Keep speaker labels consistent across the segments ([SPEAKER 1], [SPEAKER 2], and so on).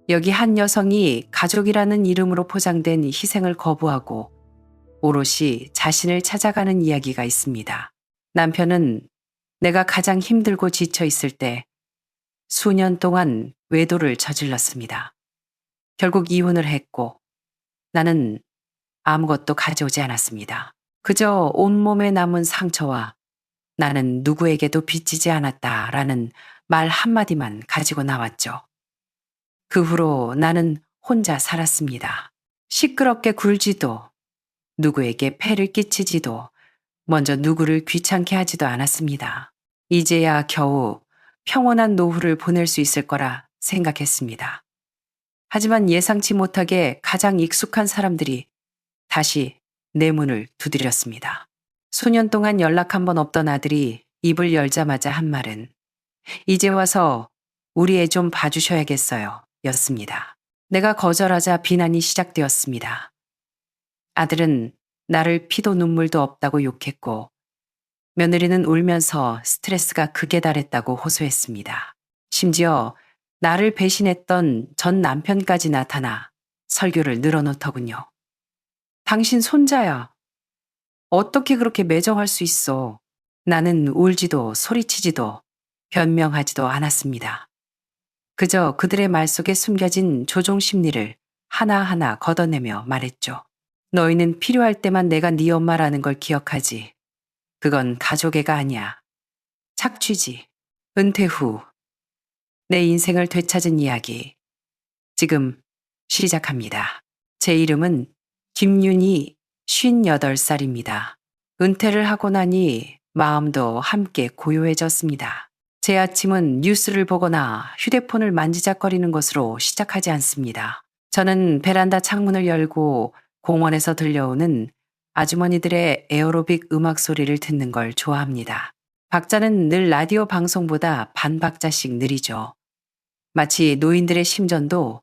[SPEAKER 1] 여기 한 여성이 가족이라는 이름으로 포장된 희생을 거부하고 오롯이 자신을 찾아가는 이야기가 있습니다. 남편은 내가 가장 힘들고 지쳐 있을 때 수년 동안 외도를 저질렀습니다. 결국 이혼을 했고 나는 아무것도 가져오지 않았습니다. 그저 온몸에 남은 상처와 나는 누구에게도 빚지지 않았다라는 말 한마디만 가지고 나왔죠. 그 후로 나는 혼자 살았습니다. 시끄럽게 굴지도 누구에게 폐를 끼치지도 먼저 누구를 귀찮게 하지도 않았습니다. 이제야 겨우 평온한 노후를 보낼 수 있을 거라 생각했습니다. 하지만 예상치 못하게 가장 익숙한 사람들이 다시 내 문을 두드렸습니다. 수년 동안 연락 한 번 없던 아들이 입을 열자마자 한 말은 이제 와서 우리 애 좀 봐주셔야겠어요 였습니다. 내가 거절하자 비난이 시작되었습니다. 아들은 나를 피도 눈물도 없다고 욕했고 며느리는 울면서 스트레스가 극에 달했다고 호소했습니다. 심지어 나를 배신했던 전 남편까지 나타나 설교를 늘어놓더군요. 당신 손자야. 어떻게 그렇게 매정할 수 있어? 나는 울지도 소리치지도 변명하지도 않았습니다. 그저 그들의 말 속에 숨겨진 조종 심리를 하나하나 걷어내며 말했죠. 너희는 필요할 때만 내가 네 엄마라는 걸 기억하지. 그건 가족애가 아니야. 착취지. 은퇴 후 내 인생을 되찾은 이야기. 지금 시작합니다. 제 이름은 김윤희 58살입니다. 은퇴를 하고 나니 마음도 함께 고요해졌습니다. 제 아침은 뉴스를 보거나 휴대폰을 만지작거리는 것으로 시작하지 않습니다. 저는 베란다 창문을 열고 공원에서 들려오는 아주머니들의 에어로빅 음악 소리를 듣는 걸 좋아합니다. 박자는 늘 라디오 방송보다 반 박자씩 느리죠. 마치 노인들의 심전도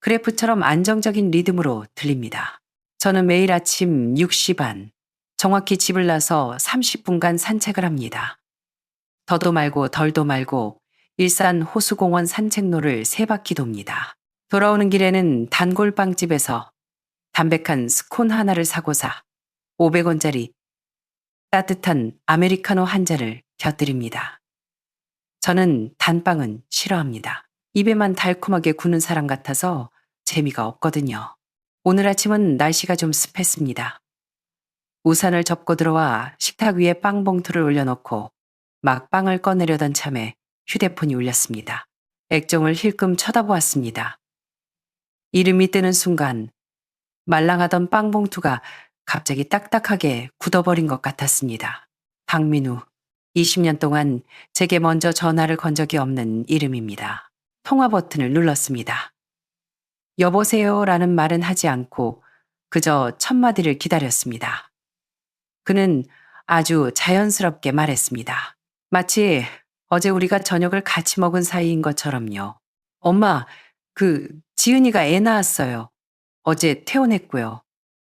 [SPEAKER 1] 그래프처럼 안정적인 리듬으로 들립니다. 저는 매일 아침 6시 반, 정확히 집을 나서 30분간 산책을 합니다. 더도 말고 덜도 말고 일산 호수공원 산책로를 3바퀴 돕니다. 돌아오는 길에는 단골빵집에서 담백한 스콘 하나를 사고사 500원짜리 따뜻한 아메리카노 한 잔을 곁들입니다. 저는 단빵은 싫어합니다. 입에만 달콤하게 구는 사람 같아서 재미가 없거든요. 오늘 아침은 날씨가 좀 습했습니다. 우산을 접고 들어와 식탁 위에 빵 봉투를 올려놓고 막 빵을 꺼내려던 참에 휴대폰이 울렸습니다. 액정을 힐끔 쳐다보았습니다. 이름이 뜨는 순간 말랑하던 빵 봉투가 갑자기 딱딱하게 굳어버린 것 같았습니다. 박민우, 20년 동안 제게 먼저 전화를 건 적이 없는 이름입니다. 통화 버튼을 눌렀습니다. 여보세요라는 말은 하지 않고 그저 첫 마디를 기다렸습니다. 그는 아주 자연스럽게 말했습니다. 마치 어제 우리가 저녁을 같이 먹은 사이인 것처럼요. 엄마, 지은이가 애 낳았어요. 어제 퇴원했고요.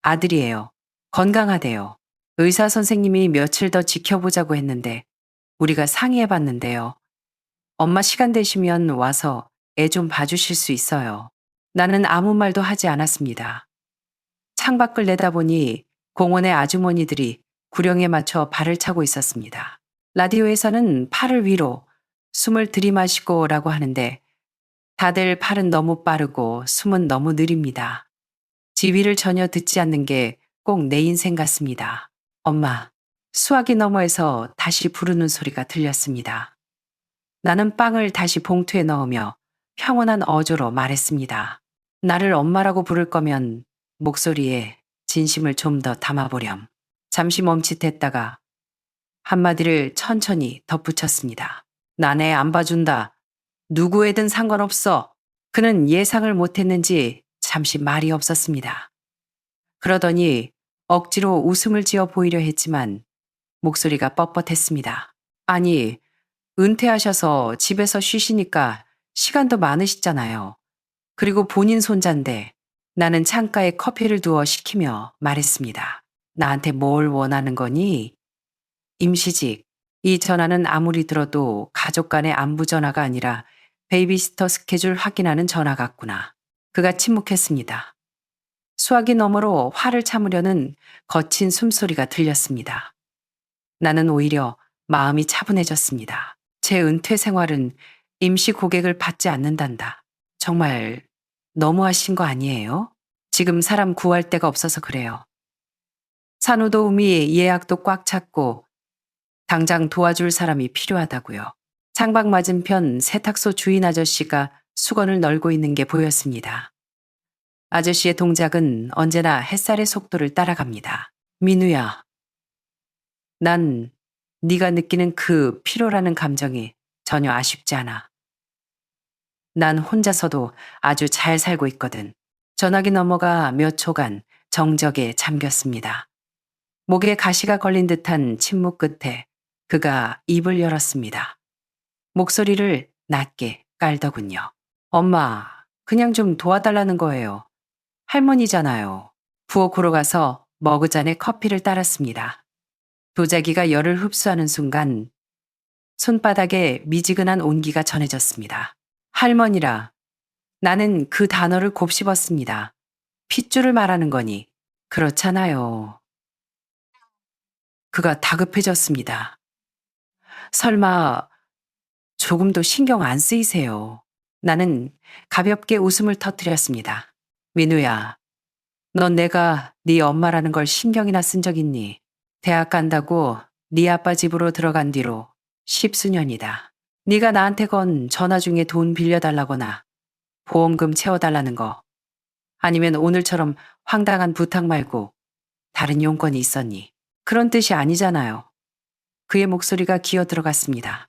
[SPEAKER 1] 아들이에요. 건강하대요. 의사 선생님이 며칠 더 지켜보자고 했는데 우리가 상의해봤는데요. 엄마 시간 되시면 와서 애 좀 봐주실 수 있어요. 나는 아무 말도 하지 않았습니다. 창밖을 내다보니 공원의 아주머니들이 구령에 맞춰 발을 차고 있었습니다. 라디오에서는 팔을 위로 숨을 들이마시고라고 하는데 다들 팔은 너무 빠르고 숨은 너무 느립니다. 지휘를 전혀 듣지 않는 게 꼭 내 인생 같습니다. 엄마, 수화기 너머에서 다시 부르는 소리가 들렸습니다. 나는 빵을 다시 봉투에 넣으며 평온한 어조로 말했습니다. 나를 엄마라고 부를 거면 목소리에 진심을 좀 더 담아보렴. 잠시 멈칫했다가 한마디를 천천히 덧붙였습니다. 난 애 안 봐준다. 누구 애든 상관없어. 그는 예상을 못했는지 잠시 말이 없었습니다. 그러더니 억지로 웃음을 지어 보이려 했지만 목소리가 뻣뻣했습니다. 아니, 은퇴하셔서 집에서 쉬시니까 시간도 많으시잖아요. 그리고 본인 손자인데 나는 창가에 커피를 두어 시키며 말했습니다. 나한테 뭘 원하는 거니? 임시직. 이 전화는 아무리 들어도 가족 간의 안부 전화가 아니라 베이비시터 스케줄 확인하는 전화 같구나. 그가 침묵했습니다. 수화기 너머로 화를 참으려는 거친 숨소리가 들렸습니다. 나는 오히려 마음이 차분해졌습니다. 제 은퇴 생활은 임시 고객을 받지 않는단다. 정말 너무하신 거 아니에요? 지금 사람 구할 데가 없어서 그래요. 산후도우미 예약도 꽉 찼고 당장 도와줄 사람이 필요하다고요. 창밖 맞은편 세탁소 주인 아저씨가 수건을 널고 있는 게 보였습니다. 아저씨의 동작은 언제나 햇살의 속도를 따라갑니다. 민우야, 난 네가 느끼는 그 피로라는 감정이 전혀 아쉽지 않아. 난 혼자서도 아주 잘 살고 있거든. 전화기 넘어가 몇 초간 정적에 잠겼습니다. 목에 가시가 걸린 듯한 침묵 끝에 그가 입을 열었습니다. 목소리를 낮게 깔더군요. 엄마, 그냥 좀 도와달라는 거예요. 할머니잖아요. 부엌으로 가서 머그잔에 커피를 따랐습니다. 도자기가 열을 흡수하는 순간 손바닥에 미지근한 온기가 전해졌습니다. 할머니라. 나는 그 단어를 곱씹었습니다. 핏줄을 말하는 거니. 그렇잖아요. 그가 다급해졌습니다. 설마 조금도 신경 안 쓰이세요. 나는 가볍게 웃음을 터뜨렸습니다. 민우야, 넌 내가 네 엄마라는 걸 신경이나 쓴 적 있니? 대학 간다고 네 아빠 집으로 들어간 뒤로 10수년이다. 네가 나한테 건 전화 중에 돈 빌려달라거나 보험금 채워달라는 거 아니면 오늘처럼 황당한 부탁 말고 다른 용건이 있었니? 그런 뜻이 아니잖아요. 그의 목소리가 기어 들어갔습니다.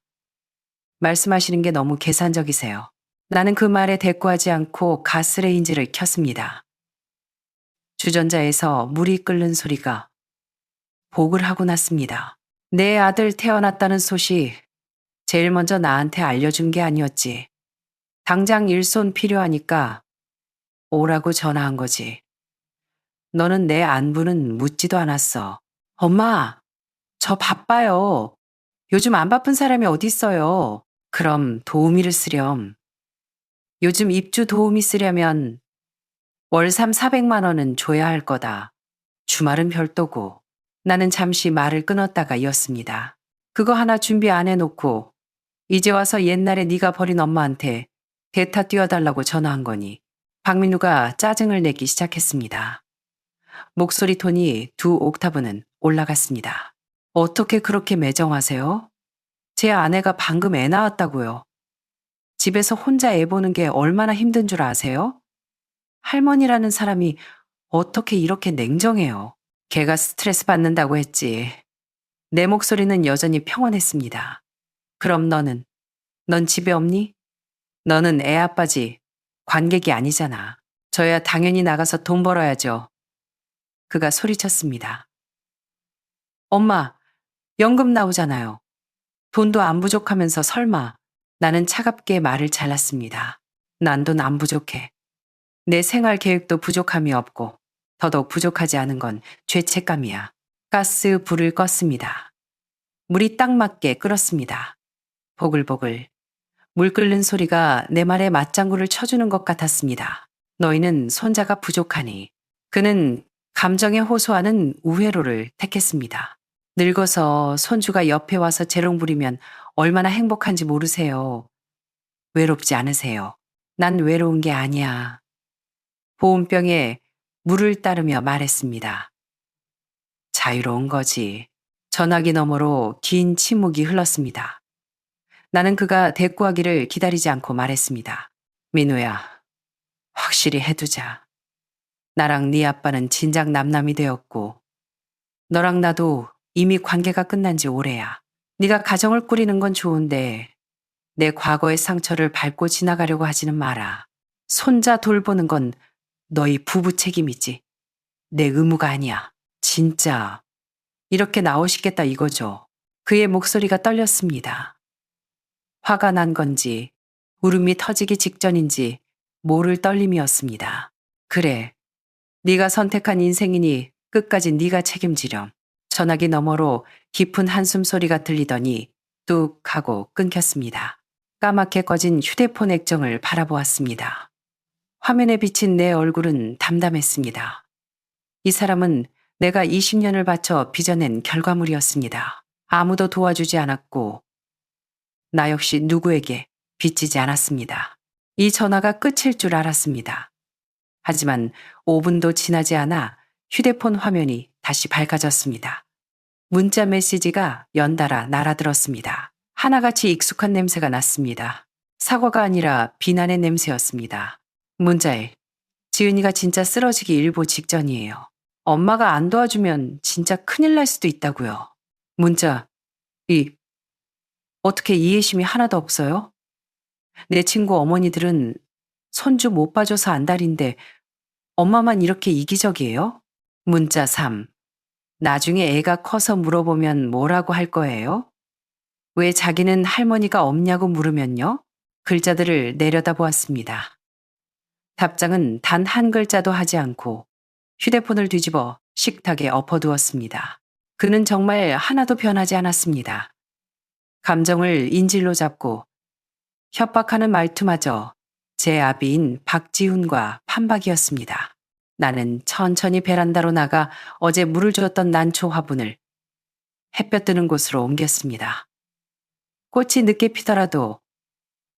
[SPEAKER 1] 말씀하시는 게 너무 계산적이세요. 나는 그 말에 대꾸하지 않고 가스레인지를 켰습니다. 주전자에서 물이 끓는 소리가 복을 하고 났습니다. 내 아들 태어났다는 소식 제일 먼저 나한테 알려준 게 아니었지. 당장 일손 필요하니까 오라고 전화한 거지. 너는 내 안부는 묻지도 않았어. 엄마, 저 바빠요. 요즘 안 바쁜 사람이 어딨어요. 그럼 도우미를 쓰렴. 요즘 입주 도우미 쓰려면 월 3, 400만 원은 줘야 할 거다. 주말은 별도고. 나는 잠시 말을 끊었다가 이었습니다. 그거 하나 준비 안 해놓고 이제 와서 옛날에 네가 버린 엄마한테 대타 띄워달라고 전화한 거니. 박민우가 짜증을 내기 시작했습니다. 목소리 톤이 2옥타브는 올라갔습니다. 어떻게 그렇게 매정하세요? 제 아내가 방금 애 낳았다고요. 집에서 혼자 애 보는 게 얼마나 힘든 줄 아세요? 할머니라는 사람이 어떻게 이렇게 냉정해요? 걔가 스트레스 받는다고 했지. 내 목소리는 여전히 평온했습니다. 그럼 넌 집에 없니? 너는 애 아빠지. 관객이 아니잖아. 저야 당연히 나가서 돈 벌어야죠. 그가 소리쳤습니다. 엄마, 연금 나오잖아요. 돈도 안 부족하면서 설마. 나는 차갑게 말을 잘랐습니다. 난 돈 안 부족해. 내 생활 계획도 부족함이 없고 더더욱 부족하지 않은 건 죄책감이야. 가스 불을 껐습니다. 물이 딱 맞게 끓었습니다. 보글보글. 물 끓는 소리가 내 말에 맞장구를 쳐주는 것 같았습니다. 너희는 손자가 부족하니. 그는 감정에 호소하는 우회로를 택했습니다. 늙어서 손주가 옆에 와서 재롱 부리면 얼마나 행복한지 모르세요. 외롭지 않으세요. 난 외로운 게 아니야. 보온병에 물을 따르며 말했습니다. 자유로운 거지. 전화기 너머로 긴 침묵이 흘렀습니다. 나는 그가 대꾸하기를 기다리지 않고 말했습니다. 민우야, 확실히 해두자. 나랑 네 아빠는 진작 남남이 되었고 너랑 나도 이미 관계가 끝난 지 오래야. 네가 가정을 꾸리는 건 좋은데 내 과거의 상처를 밟고 지나가려고 하지는 마라. 손자 돌보는 건 너희 부부 책임이지. 내 의무가 아니야. 진짜 이렇게 나오시겠다 이거죠. 그의 목소리가 떨렸습니다. 화가 난 건지 울음이 터지기 직전인지 모를 떨림이었습니다. 그래, 네가 선택한 인생이니 끝까지 네가 책임지렴. 전화기 너머로 깊은 한숨 소리가 들리더니 뚝 하고 끊겼습니다. 까맣게 꺼진 휴대폰 액정을 바라보았습니다. 화면에 비친 내 얼굴은 담담했습니다. 이 사람은 내가 20년을 바쳐 빚어낸 결과물이었습니다. 아무도 도와주지 않았고 나 역시 누구에게 빚지지 않았습니다. 이 전화가 끝일 줄 알았습니다. 하지만 5분도 지나지 않아 휴대폰 화면이 다시 밝아졌습니다. 문자 메시지가 연달아 날아들었습니다. 하나같이 익숙한 냄새가 났습니다. 사과가 아니라 비난의 냄새였습니다. 문자에 지은이가 진짜 쓰러지기 일보 직전이에요. 엄마가 안 도와주면 진짜 큰일 날 수도 있다고요. 문자 어떻게 이해심이 하나도 없어요? 내 친구 어머니들은 손주 못 봐줘서 안달인데 엄마만 이렇게 이기적이에요? 문자 3. 나중에 애가 커서 물어보면 뭐라고 할 거예요? 왜 자기는 할머니가 없냐고 물으면요? 글자들을 내려다보았습니다. 답장은 단 한 글자도 하지 않고 휴대폰을 뒤집어 식탁에 엎어두었습니다. 그는 정말 하나도 변하지 않았습니다. 감정을 인질로 잡고 협박하는 말투마저 제 아비인 박지훈과 판박이었습니다. 나는 천천히 베란다로 나가 어제 물을 주었던 난초 화분을 햇볕 드는 곳으로 옮겼습니다. 꽃이 늦게 피더라도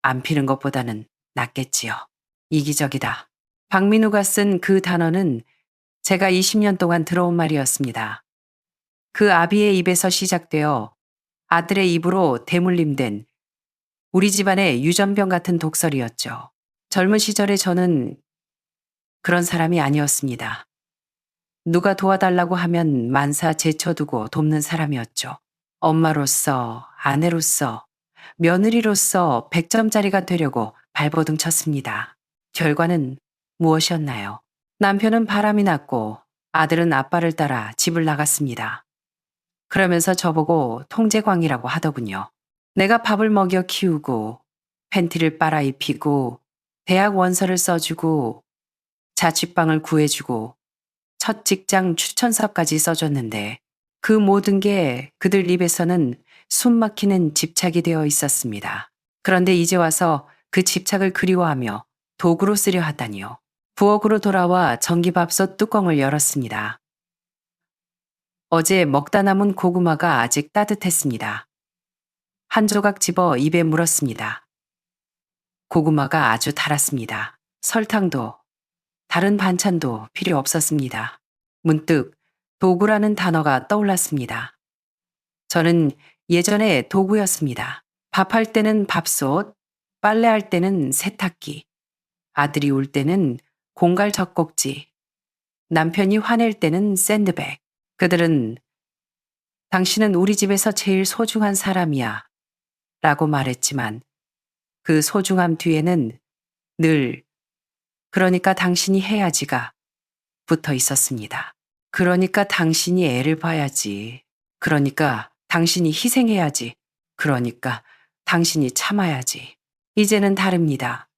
[SPEAKER 1] 안 피는 것보다는 낫겠지요. 이기적이다. 박민우가 쓴 그 단어는 제가 20년 동안 들어온 말이었습니다. 그 아비의 입에서 시작되어 아들의 입으로 대물림된 우리 집안의 유전병 같은 독설이었죠. 젊은 시절에 저는 그런 사람이 아니었습니다. 누가 도와달라고 하면 만사 제쳐두고 돕는 사람이었죠. 엄마로서, 아내로서, 며느리로서 100점짜리가 되려고 발버둥 쳤습니다. 결과는 무엇이었나요? 남편은 바람이 났고 아들은 아빠를 따라 집을 나갔습니다. 그러면서 저보고 통제광이라고 하더군요. 내가 밥을 먹여 키우고 팬티를 빨아 입히고 대학 원서를 써주고 자취방을 구해주고 첫 직장 추천서까지 써줬는데 그 모든 게 그들 입에서는 숨막히는 집착이 되어 있었습니다. 그런데 이제 와서 그 집착을 그리워하며 도구로 쓰려 하다니요. 부엌으로 돌아와 전기밥솥 뚜껑을 열었습니다. 어제 먹다 남은 고구마가 아직 따뜻했습니다. 한 조각 집어 입에 물었습니다. 고구마가 아주 달았습니다. 설탕도 다른 반찬도 필요 없었습니다. 문득 도구라는 단어가 떠올랐습니다. 저는 예전에 도구였습니다. 밥할 때는 밥솥, 빨래할 때는 세탁기, 아들이 울 때는 공갈 젖꼭지, 남편이 화낼 때는 샌드백. 그들은 당신은 우리 집에서 제일 소중한 사람이야 라고 말했지만 그 소중함 뒤에는 늘 그러니까 당신이 해야지가 붙어 있었습니다. 그러니까 당신이 애를 봐야지. 그러니까 당신이 희생해야지. 그러니까 당신이 참아야지. 이제는 다릅니다.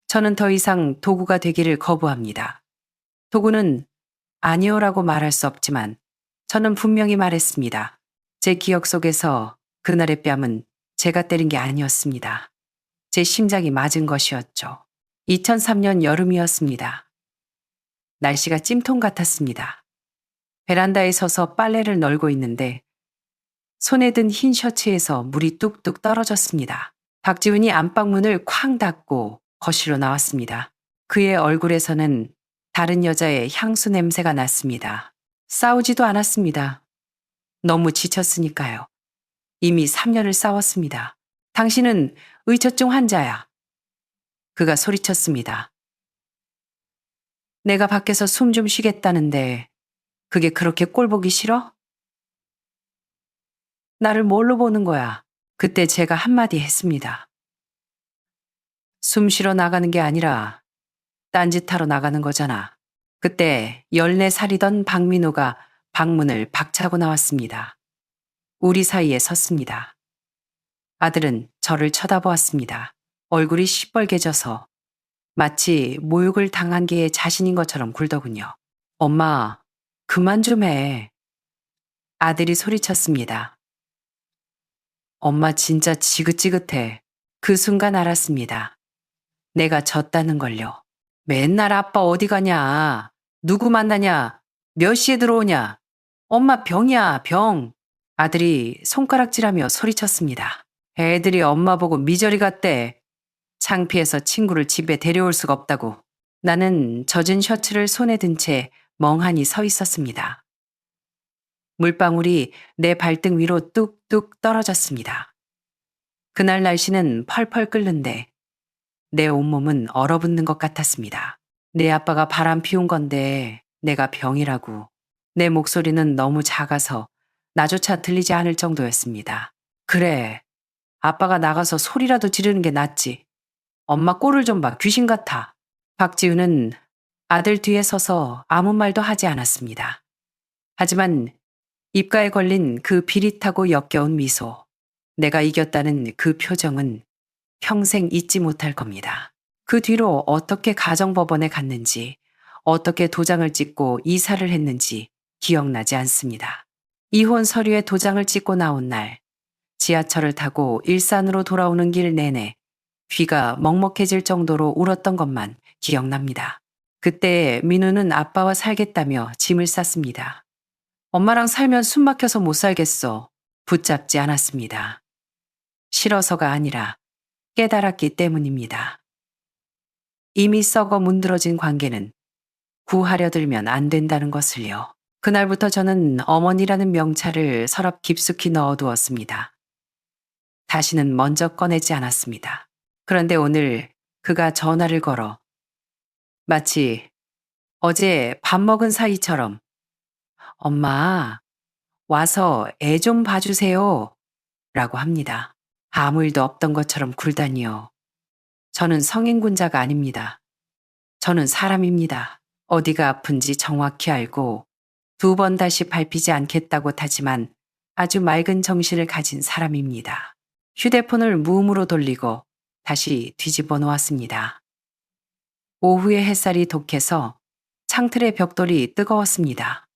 [SPEAKER 1] 저는 더 이상 도구가 되기를 거부합니다. 도구는 아니오라고 말할 수 없지만 저는 분명히 말했습니다. 제 기억 속에서 그날의 뺨은 제가 때린 게 아니었습니다. 제 심장이 맞은 것이었죠. 2003년 여름이었습니다. 날씨가 찜통 같았습니다. 베란다에 서서 빨래를 널고 있는데 손에 든 흰 셔츠에서 물이 뚝뚝 떨어졌습니다. 박지훈이 안방문을 쾅 닫고 거실로 나왔습니다. 그의 얼굴에서는 다른 여자의 향수 냄새가 났습니다. 싸우지도 않았습니다. 너무 지쳤으니까요. 이미 3년을 싸웠습니다. 당신은 의처증 환자야. 그가 소리쳤습니다. 내가 밖에서 숨 좀 쉬겠다는데 그게 그렇게 꼴보기 싫어? 나를 뭘로 보는 거야? 그때 제가 한마디 했습니다. 숨 쉬러 나가는 게 아니라 딴짓하러 나가는 거잖아. 그때 14살이던 박민호가 방문을 박차고 나왔습니다. 우리 사이에 섰습니다. 아들은 저를 쳐다보았습니다. 얼굴이 시뻘개져서 마치 모욕을 당한 게 자신인 것처럼 굴더군요. 엄마, 그만 좀 해. 아들이 소리쳤습니다. 엄마 진짜 지긋지긋해. 그 순간 알았습니다. 내가 졌다는 걸요. 맨날 아빠 어디 가냐? 누구 만나냐? 몇 시에 들어오냐? 엄마 병이야, 병. 아들이 손가락질하며 소리쳤습니다. 애들이 엄마 보고 미저리 같대. 창피해서 친구를 집에 데려올 수가 없다고. 나는 젖은 셔츠를 손에 든 채 멍하니 서 있었습니다. 물방울이 내 발등 위로 뚝뚝 떨어졌습니다. 그날 날씨는 펄펄 끓는데 내 온몸은 얼어붙는 것 같았습니다. 내 아빠가 바람 피운 건데 내가 병이라고. 내 목소리는 너무 작아서 나조차 들리지 않을 정도였습니다. 그래, 아빠가 나가서 소리라도 지르는 게 낫지. 엄마 꼴을 좀 봐, 귀신 같아. 박지우는 아들 뒤에 서서 아무 말도 하지 않았습니다. 하지만 입가에 걸린 그 비릿하고 역겨운 미소, 내가 이겼다는 그 표정은 평생 잊지 못할 겁니다. 그 뒤로 어떻게 가정법원에 갔는지, 어떻게 도장을 찍고 이사를 했는지 기억나지 않습니다. 이혼 서류에 도장을 찍고 나온 날, 지하철을 타고 일산으로 돌아오는 길 내내 귀가 먹먹해질 정도로 울었던 것만 기억납니다. 그때 민우는 아빠와 살겠다며 짐을 쌌습니다. 엄마랑 살면 숨 막혀서 못 살겠어. 붙잡지 않았습니다. 싫어서가 아니라 깨달았기 때문입니다. 이미 썩어 문드러진 관계는 구하려 들면 안 된다는 것을요. 그날부터 저는 어머니라는 명찰을 서랍 깊숙이 넣어두었습니다. 다시는 먼저 꺼내지 않았습니다. 그런데 오늘 그가 전화를 걸어 마치 어제 밥 먹은 사이처럼 엄마, 와서 애 좀 봐주세요 라고 합니다. 아무 일도 없던 것처럼 굴다니요. 저는 성인군자가 아닙니다. 저는 사람입니다. 어디가 아픈지 정확히 알고 2번 다시 밟히지 않겠다고 다짐한 아주 맑은 정신을 가진 사람입니다. 휴대폰을 무음으로 돌리고 다시 뒤집어 놓았습니다. 오후의 햇살이 독해서 창틀의 벽돌이 뜨거웠습니다.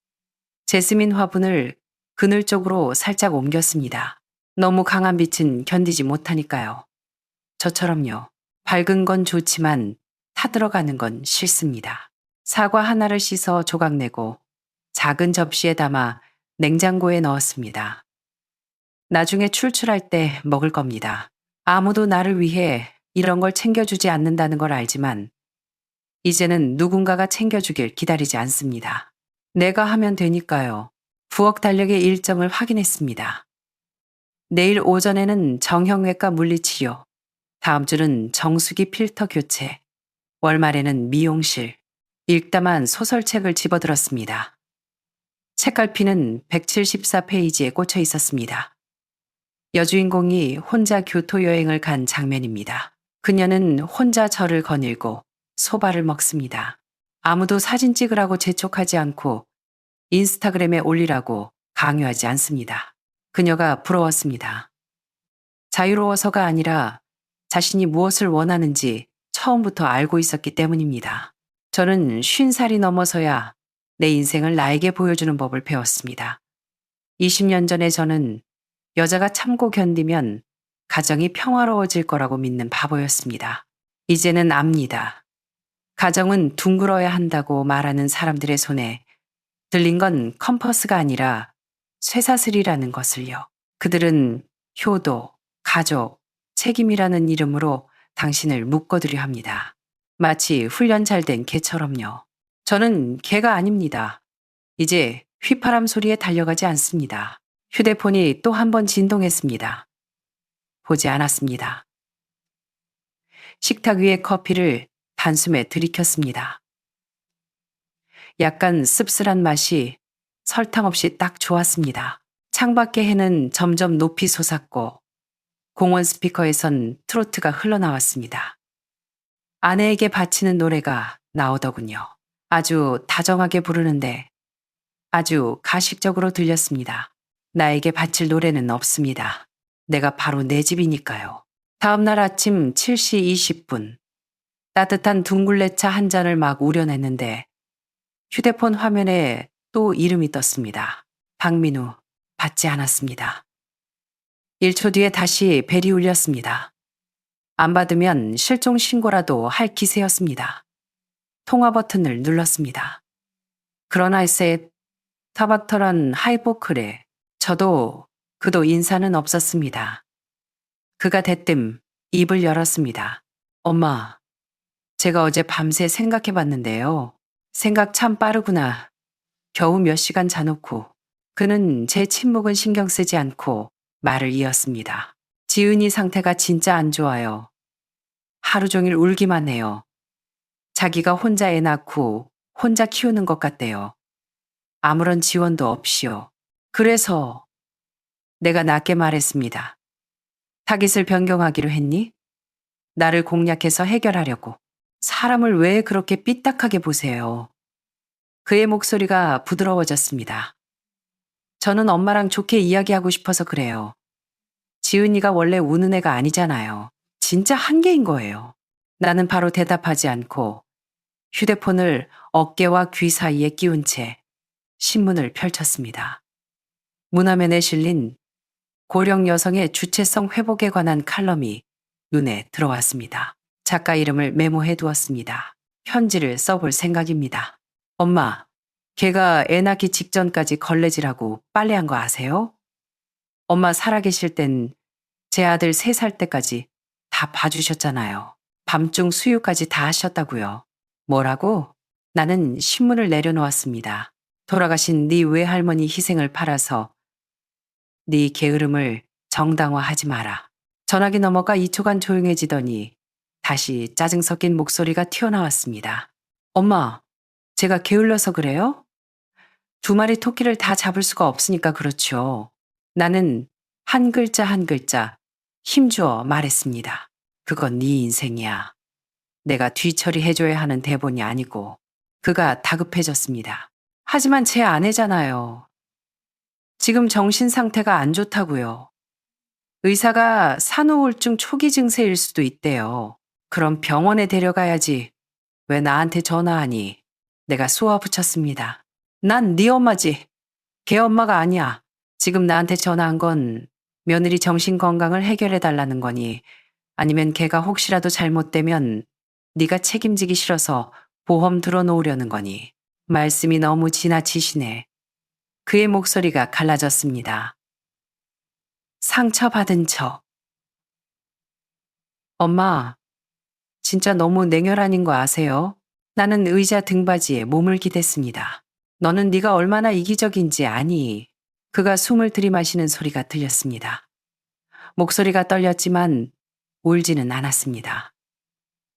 [SPEAKER 1] 제스민 화분을 그늘 쪽으로 살짝 옮겼습니다. 너무 강한 빛은 견디지 못하니까요. 저처럼요. 밝은 건 좋지만 타들어가는 건 싫습니다. 사과 하나를 씻어 조각내고 작은 접시에 담아 냉장고에 넣었습니다. 나중에 출출할 때 먹을 겁니다. 아무도 나를 위해 이런 걸 챙겨주지 않는다는 걸 알지만 이제는 누군가가 챙겨주길 기다리지 않습니다. 내가 하면 되니까요. 부엌 달력의 일정을 확인했습니다. 내일 오전에는 정형외과 물리치료, 다음 주는 정수기 필터 교체, 월말에는 미용실, 읽다만 소설책을 집어들었습니다. 책갈피는 174페이지에 꽂혀 있었습니다. 여주인공이 혼자 교토여행을 간 장면입니다. 그녀는 혼자 저를 거닐고 소바를 먹습니다. 아무도 사진 찍으라고 재촉하지 않고 인스타그램에 올리라고 강요하지 않습니다. 그녀가 부러웠습니다. 자유로워서가 아니라 자신이 무엇을 원하는지 처음부터 알고 있었기 때문입니다. 저는 50살이 넘어서야 내 인생을 나에게 보여주는 법을 배웠습니다. 20년 전에 저는 여자가 참고 견디면 가정이 평화로워질 거라고 믿는 바보였습니다. 이제는 압니다. 가정은 둥글어야 한다고 말하는 사람들의 손에 들린 건 컴퍼스가 아니라 쇠사슬이라는 것을요. 그들은 효도, 가족, 책임이라는 이름으로 당신을 묶어두려 합니다. 마치 훈련 잘 된 개처럼요. 저는 개가 아닙니다. 이제 휘파람 소리에 달려가지 않습니다. 휴대폰이 또 한 번 진동했습니다. 보지 않았습니다. 식탁 위에 커피를 단숨에 들이켰습니다. 약간 씁쓸한 맛이 설탕 없이 딱 좋았습니다. 창밖의 해는 점점 높이 솟았고 공원 스피커에선 트로트가 흘러나왔습니다. 아내에게 바치는 노래가 나오더군요. 아주 다정하게 부르는데 아주 가식적으로 들렸습니다. 나에게 바칠 노래는 없습니다. 내가 바로 내 집이니까요. 다음 날 아침 7시 20분 따뜻한 둥글레차 한 잔을 막 우려냈는데 휴대폰 화면에 또 이름이 떴습니다. 박민우, 받지 않았습니다. 1초 뒤에 다시 벨이 울렸습니다. 안 받으면 실종 신고라도 할 기세였습니다. 통화 버튼을 눌렀습니다. 그러나 셋 타박터란 하이보크래. 저도 그도 인사는 없었습니다. 그가 대뜸 입을 열었습니다. 엄마, 제가 어제 밤새 생각해 봤는데요. 생각 참 빠르구나. 겨우 몇 시간 자놓고. 그는 제 침묵은 신경 쓰지 않고 말을 이었습니다. 지은이 상태가 진짜 안 좋아요. 하루 종일 울기만 해요. 자기가 혼자 애 낳고 혼자 키우는 것 같대요. 아무런 지원도 없이요. 그래서 내가 낮게 말했습니다. 타깃을 변경하기로 했니? 나를 공략해서 해결하려고. 사람을 왜 그렇게 삐딱하게 보세요? 그의 목소리가 부드러워졌습니다. 저는 엄마랑 좋게 이야기하고 싶어서 그래요. 지은이가 원래 우는 애가 아니잖아요. 진짜 한계인 거예요. 나는 바로 대답하지 않고 휴대폰을 어깨와 귀 사이에 끼운 채 신문을 펼쳤습니다. 문화면에 실린 고령 여성의 주체성 회복에 관한 칼럼이 눈에 들어왔습니다. 작가 이름을 메모해 두었습니다. 편지를 써볼 생각입니다. 엄마, 걔가 애 낳기 직전까지 걸레질하고 빨래한 거 아세요? 엄마 살아계실 땐 제 아들 3살 때까지 다 봐주셨잖아요. 밤중 수유까지 다 하셨다고요. 뭐라고? 나는 신문을 내려놓았습니다. 돌아가신 네 외할머니 희생을 팔아서 네 게으름을 정당화하지 마라. 전화기 넘어가 2초간 조용해지더니 다시 짜증 섞인 목소리가 튀어나왔습니다. 엄마, 제가 게을러서 그래요? 2마리 토끼를 다 잡을 수가 없으니까 그렇죠. 나는 한 글자 한 글자 힘주어 말했습니다. 그건 네 인생이야. 내가 뒤처리해줘야 하는 대본이 아니고. 그가 다급해졌습니다. 하지만 제 아내잖아요. 지금 정신 상태가 안 좋다고요. 의사가 산후우울증 초기 증세일 수도 있대요. 그럼 병원에 데려가야지. 왜 나한테 전화하니? 내가 쏘아붙였습니다. 난 네 엄마지. 걔 엄마가 아니야. 지금 나한테 전화한 건 며느리 정신 건강을 해결해 달라는 거니 아니면 걔가 혹시라도 잘못되면 네가 책임지기 싫어서 보험 들어놓으려는 거니. 말씀이 너무 지나치시네. 그의 목소리가 갈라졌습니다. 상처받은 척. 엄마, 진짜 너무 냉혈한인 거 아세요? 나는 의자 등받이에 몸을 기댔습니다. 너는 네가 얼마나 이기적인지 아니. 그가 숨을 들이마시는 소리가 들렸습니다. 목소리가 떨렸지만 울지는 않았습니다.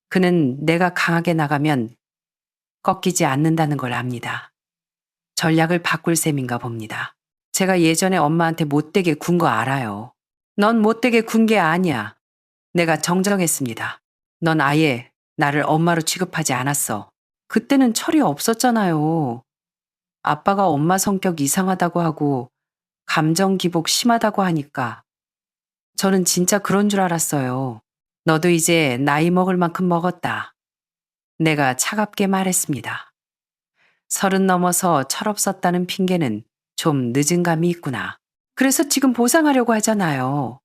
[SPEAKER 1] 그는 내가 강하게 나가면 꺾이지 않는다는 걸 압니다. 전략을 바꿀 셈인가 봅니다. 제가 예전에 엄마한테 못되게 군 거 알아요. 넌 못되게 군 게 아니야. 내가 정정했습니다. 넌 아예 나를 엄마로 취급하지 않았어. 그때는 철이 없었잖아요. 아빠가 엄마 성격 이상하다고 하고 감정 기복 심하다고 하니까 저는 진짜 그런 줄 알았어요. 너도 이제 나이 먹을 만큼 먹었다. 내가 차갑게 말했습니다. 30 넘어서 철없었다는 핑계는 좀 늦은 감이 있구나. 그래서 지금 보상하려고 하잖아요.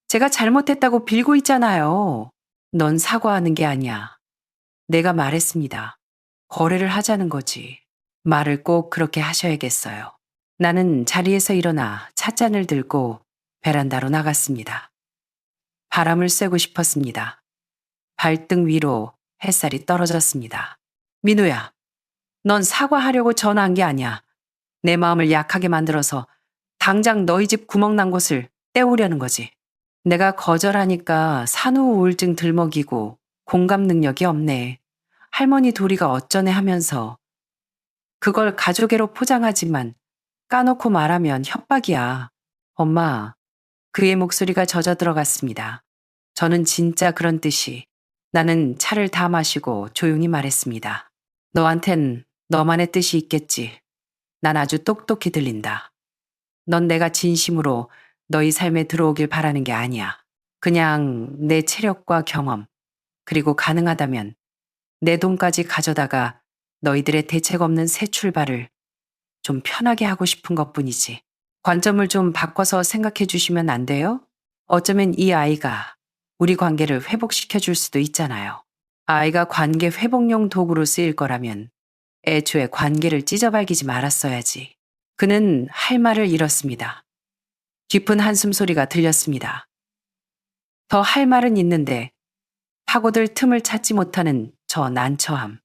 [SPEAKER 1] 제가 잘못했다고 빌고 있잖아요. 넌 사과하는 게 아니야. 내가 말했습니다. 거래를 하자는 거지. 말을 꼭 그렇게 하셔야겠어요. 나는 자리에서 일어나 찻잔을 들고 베란다로 나갔습니다. 바람을 쐬고 싶었습니다. 발등 위로 햇살이 떨어졌습니다. 민우야, 넌 사과하려고 전화한 게 아니야. 내 마음을 약하게 만들어서 당장 너희 집 구멍난 곳을 때우려는 거지. 내가 거절하니까 산후 우울증 들먹이고 공감 능력이 없네. 할머니 도리가 어쩌네 하면서 그걸 가족애로 포장하지만 까놓고 말하면 협박이야. 엄마, 그의 목소리가 젖어 들어갔습니다. 저는 진짜 그런 뜻이. 나는 차를 다 마시고 조용히 말했습니다. 너한텐 너만의 뜻이 있겠지. 난 아주 똑똑히 들린다. 넌 내가 진심으로 너희 삶에 들어오길 바라는 게 아니야. 그냥 내 체력과 경험, 그리고 가능하다면 내 돈까지 가져다가 너희들의 대책 없는 새 출발을 좀 편하게 하고 싶은 것뿐이지. 관점을 좀 바꿔서 생각해 주시면 안 돼요? 어쩌면 이 아이가 우리 관계를 회복시켜 줄 수도 있잖아요. 아이가 관계 회복용 도구로 쓰일 거라면 애초에 관계를 찢어발기지 말았어야지. 그는 할 말을 잃었습니다. 깊은 한숨 소리가 들렸습니다. 더 할 말은 있는데 파고들 틈을 찾지 못하는 저 난처함.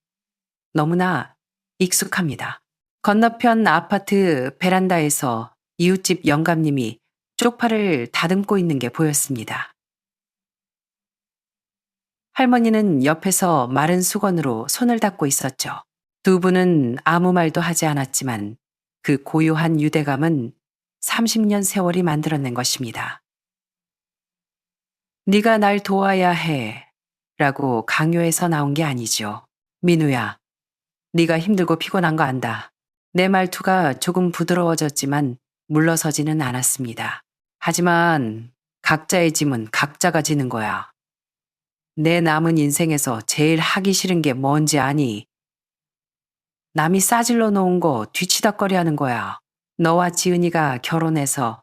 [SPEAKER 1] 너무나 익숙합니다. 건너편 아파트 베란다에서 이웃집 영감님이 쪽파를 다듬고 있는 게 보였습니다. 할머니는 옆에서 마른 수건으로 손을 닦고 있었죠. 두 분은 아무 말도 하지 않았지만 그 고요한 유대감은 30년 세월이 만들어낸 것입니다. 네가 날 도와야 해 라고 강요해서 나온 게 아니죠. 민우야, 네가 힘들고 피곤한 거 안다. 내 말투가 조금 부드러워졌지만 물러서지는 않았습니다. 하지만 각자의 짐은 각자가 지는 거야. 내 남은 인생에서 제일 하기 싫은 게 뭔지 아니? 남이 싸질러 놓은 거 뒤치다꺼리 하는 거야. 너와 지은이가 결혼해서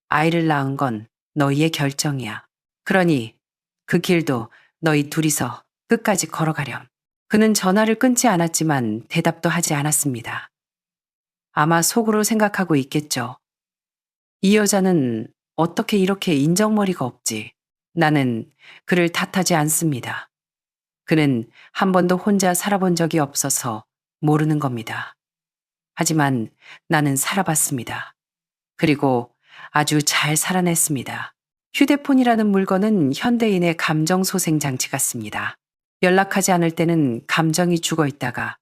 [SPEAKER 1] 아이를 낳은 건 너희의 결정이야. 그러니 그 길도 너희 둘이서 끝까지 걸어가렴. 그는 전화를 끊지 않았지만 대답도 하지 않았습니다. 아마 속으로 생각하고 있겠죠. 이 여자는 어떻게 이렇게 인정머리가 없지? 나는 그를 탓하지 않습니다. 그는 한 번도 혼자 살아본 적이 없어서 모르는 겁니다. 하지만 나는 살아봤습니다. 그리고 아주 잘 살아냈습니다. 휴대폰이라는 물건은 현대인의 감정 소생 장치 같습니다. 연락하지 않을 때는 감정이 죽어 있다가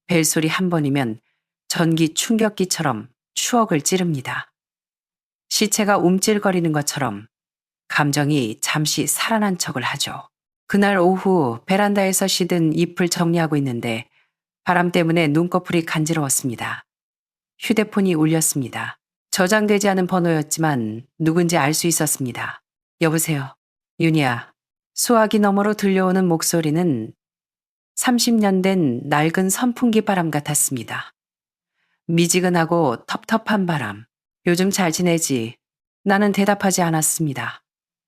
[SPEAKER 1] 벨소리 한 번이면 전기 충격기처럼 추억을 찌릅니다. 시체가 움찔거리는 것처럼 감정이 잠시 살아난 척을 하죠. 그날 오후 베란다에서 시든 잎을 정리하고 있는데 바람 때문에 눈꺼풀이 간지러웠습니다. 휴대폰이 울렸습니다. 저장되지 않은 번호였지만 누군지 알 수 있었습니다. 여보세요. 윤희야. 수화기 너머로 들려오는 목소리는 30년 된 낡은 선풍기 바람 같았습니다. 미지근하고 텁텁한 바람. 요즘 잘 지내지? 나는 대답하지 않았습니다.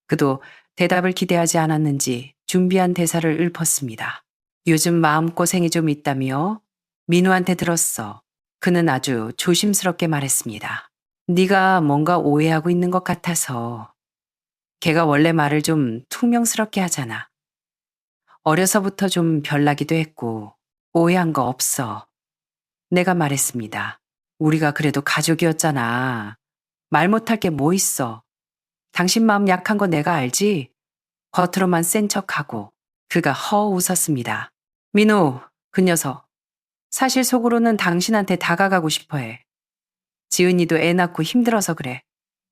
[SPEAKER 1] 그도 대답을 기대하지 않았는지 준비한 대사를 읊었습니다. 요즘 마음고생이 좀 있다며? 민우한테 들었어. 그는 아주 조심스럽게 말했습니다. 네가 뭔가 오해하고 있는 것 같아서. 걔가 원래 말을 좀 퉁명스럽게 하잖아. 어려서부터 좀 별나기도 했고 오해한 거 없어. 내가 말했습니다. 우리가 그래도 가족이었잖아. 말 못할 게 뭐 있어. 당신 마음 약한 거 내가 알지? 겉으로만 센 척하고. 그가 허 웃었습니다. 민우, 그 녀석. 사실 속으로는 당신한테 다가가고 싶어해. 지은이도 애 낳고 힘들어서 그래.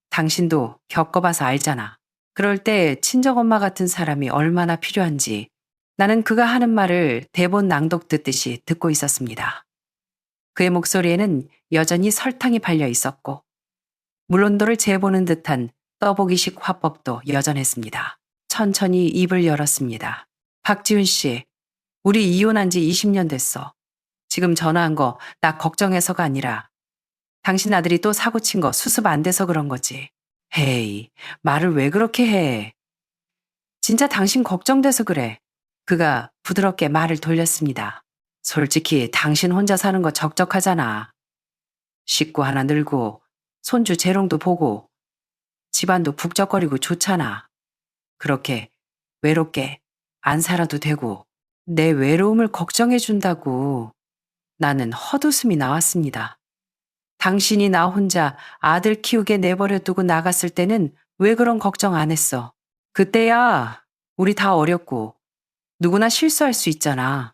[SPEAKER 1] 당신도 겪어봐서 알잖아. 그럴 때 친정엄마 같은 사람이 얼마나 필요한지 나는 그가 하는 말을 대본 낭독 듣듯이 듣고 있었습니다. 그의 목소리에는 여전히 설탕이 발려 있었고 물론도를 재보는 듯한 떠보기식 화법도 여전했습니다. 천천히 입을 열었습니다. 박지훈 씨, 우리 이혼한 지 20년 됐어. 지금 전화한 거 나 걱정해서가 아니라 당신 아들이 또 사고 친 거 수습 안 돼서 그런 거지. 헤이, 말을 왜 그렇게 해? 진짜 당신 걱정돼서 그래. 그가 부드럽게 말을 돌렸습니다. 솔직히 당신 혼자 사는 거 적적하잖아. 식구 하나 늘고 손주 재롱도 보고 집안도 북적거리고 좋잖아. 그렇게 외롭게 안 살아도 되고 내 외로움을 걱정해 준다고 나는 헛웃음이 나왔습니다. 당신이 나 혼자 아들 키우게 내버려 두고 나갔을 때는 왜 그런 걱정 안 했어? 그때야 우리 다 어렸고 누구나 실수할 수 있잖아.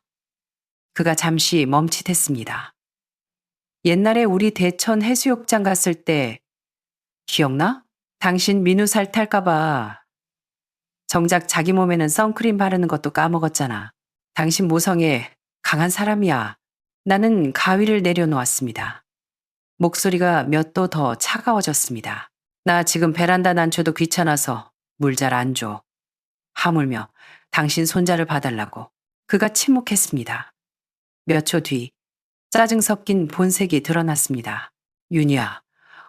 [SPEAKER 1] 그가 잠시 멈칫했습니다. 옛날에 우리 대천 해수욕장 갔을 때 기억나? 당신 민우살 탈까봐 정작 자기 몸에는 선크림 바르는 것도 까먹었잖아. 당신 모성애 강한 사람이야. 나는 가위를 내려놓았습니다. 목소리가 몇 도 더 차가워졌습니다. 나 지금 베란다 난초도 귀찮아서 물 잘 안 줘. 하물며 당신 손자를 봐달라고. 그가 침묵했습니다. 몇 초 뒤 짜증 섞인 본색이 드러났습니다. 윤희야,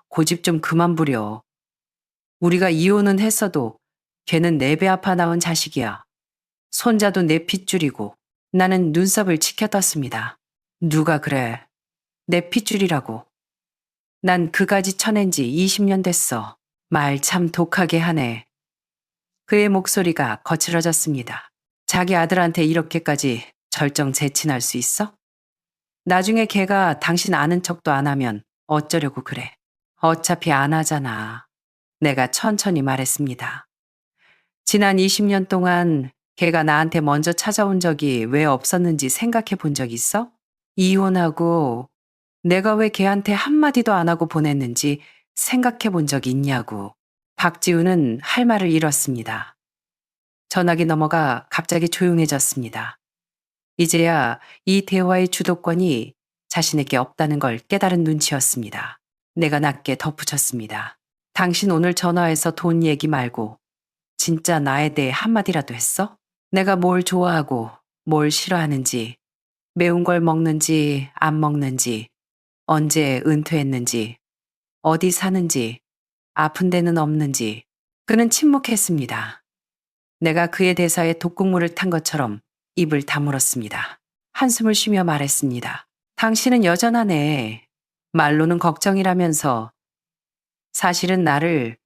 [SPEAKER 1] 고집 좀 그만 부려. 우리가 이혼은 했어도 걔는 내 배 아파 낳은 자식이야. 손자도 내 핏줄이고. 나는 눈썹을 치켜떴습니다. 누가 그래? 내 핏줄이라고. 난 그가지 쳐낸 지 20년 됐어. 말 참 독하게 하네. 그의 목소리가 거칠어졌습니다. 자기 아들한테 이렇게까지 절정재친할 수 있어? 나중에 걔가 당신 아는 척도 안 하면 어쩌려고 그래. 어차피 안 하잖아. 내가 천천히 말했습니다. 지난 20년 동안 걔가 나한테 먼저 찾아온 적이 왜 없었는지 생각해 본 적 있어? 이혼하고 내가 왜 걔한테 한마디도 안 하고 보냈는지 생각해 본 적 있냐고. 박지우는 할 말을 잃었습니다. 전화기 넘어가 갑자기 조용해졌습니다. 이제야 이 대화의 주도권이 자신에게 없다는 걸 깨달은 눈치였습니다. 내가 낮게 덧붙였습니다. 당신 오늘 전화해서 돈 얘기 말고 진짜 나에 대해 한마디라도 했어? 내가 뭘 좋아하고 뭘 싫어하는지, 매운 걸 먹는지 안 먹는지, 언제 은퇴했는지, 어디 사는지, 아픈 데는 없는지. 그는 침묵했습니다. 내가 그의 대사에 독국물을 탄 것처럼 입을 다물었습니다. 한숨을 쉬며 말했습니다. 당신은 여전하네. 말로는 걱정이라면서 사실은 나를